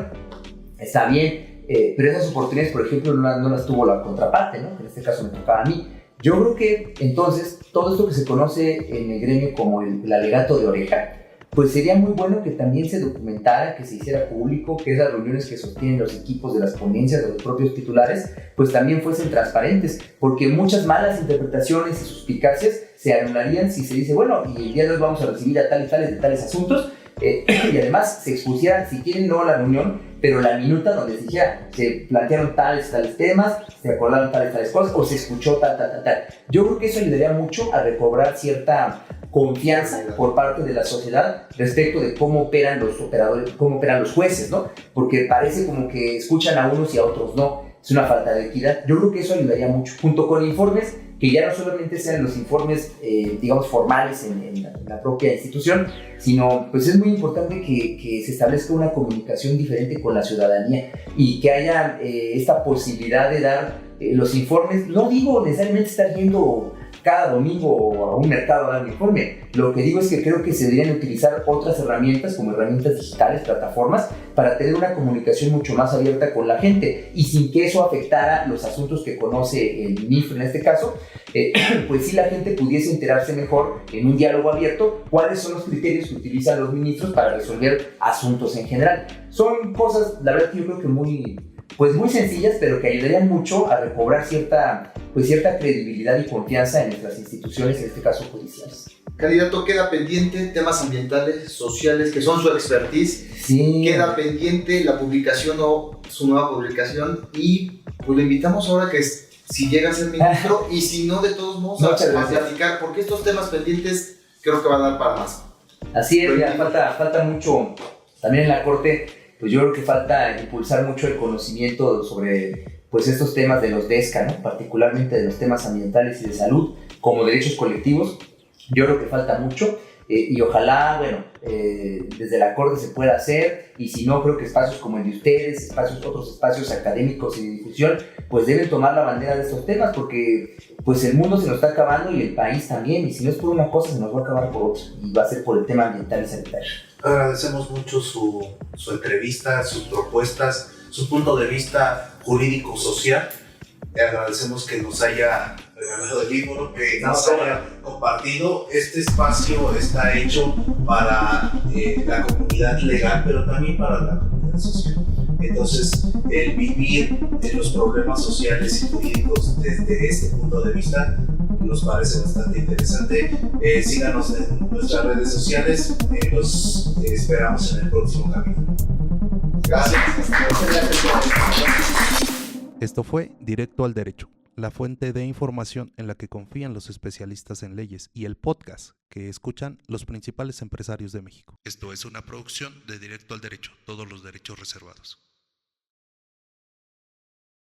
está bien, pero esas oportunidades, por ejemplo, no las tuvo la contraparte, ¿no? En este caso me tocaba a mí. Yo creo que entonces todo esto que se conoce en el gremio como el alegato de oreja, pues sería muy bueno que también se documentara, que se hiciera público, que esas reuniones que sostienen los equipos de las ponencias de los propios titulares, pues también fuesen transparentes, porque muchas malas interpretaciones y suspicacias se anularían si se dice, bueno, y el día de hoy vamos a recibir a tales asuntos, y además se expusiera, si quieren, no la reunión, pero la minuta donde se dijera, se plantearon tales temas, se acordaron tales cosas, o se escuchó tal. Yo creo que eso ayudaría mucho a recobrar cierta confianza por parte de la sociedad respecto de cómo operan los operadores, cómo operan los jueces, ¿no? Porque parece como que escuchan a unos y a otros no. Es una falta de equidad. Yo creo que eso ayudaría mucho, junto con informes que ya no solamente sean los informes, digamos, formales en la propia institución, sino pues es muy importante que se establezca una comunicación diferente con la ciudadanía y que haya esta posibilidad de dar los informes. No digo necesariamente estar yendo cada domingo a un mercado a dar un informe. Lo que digo es que creo que se deberían utilizar otras herramientas como herramientas digitales, plataformas, para tener una comunicación mucho más abierta con la gente y sin que eso afectara los asuntos que conoce el MIF en este caso, pues si la gente pudiese enterarse mejor en un diálogo abierto cuáles son los criterios que utilizan los ministros para resolver asuntos en general. Son cosas, la verdad, que yo creo que muy sencillas, pero que ayudarían mucho a recobrar cierta credibilidad y confianza en nuestras instituciones, en este caso judiciales. Candidato, queda pendiente temas ambientales, sociales, que son su expertise. Sí. Queda pendiente la publicación o su nueva publicación y pues le invitamos ahora que si llega a ser ministro y si no, de todos modos a platicar, porque estos temas pendientes creo que van a dar para más. Así es, ya falta mucho también en la Corte. Pues yo creo que falta impulsar mucho el conocimiento sobre pues estos temas de los DESCA, ¿no? Particularmente de los temas ambientales y de salud como derechos colectivos. Yo creo que falta mucho y ojalá, bueno, desde la Corte se pueda hacer, y si no, creo que espacios como el de ustedes, otros espacios académicos y de difusión, pues deben tomar la bandera de estos temas, porque pues el mundo se nos está acabando y el país también, y si no es por una cosa se nos va a acabar por otra, y va a ser por el tema ambiental y sanitario. Agradecemos mucho su entrevista, sus propuestas, su punto de vista jurídico-social. Agradecemos que nos haya regalado el libro, que nos haya compartido. Este espacio está hecho para la comunidad legal, pero también para la comunidad social. Entonces, el vivir los problemas sociales y jurídicos desde este punto de vista nos parece bastante interesante. Síganos en nuestras redes sociales. Los esperamos en el próximo capítulo. Gracias. Esto fue Directo al Derecho, la fuente de información en la que confían los especialistas en leyes y el podcast que escuchan los principales empresarios de México. Esto es una producción de Directo al Derecho, todos los derechos reservados.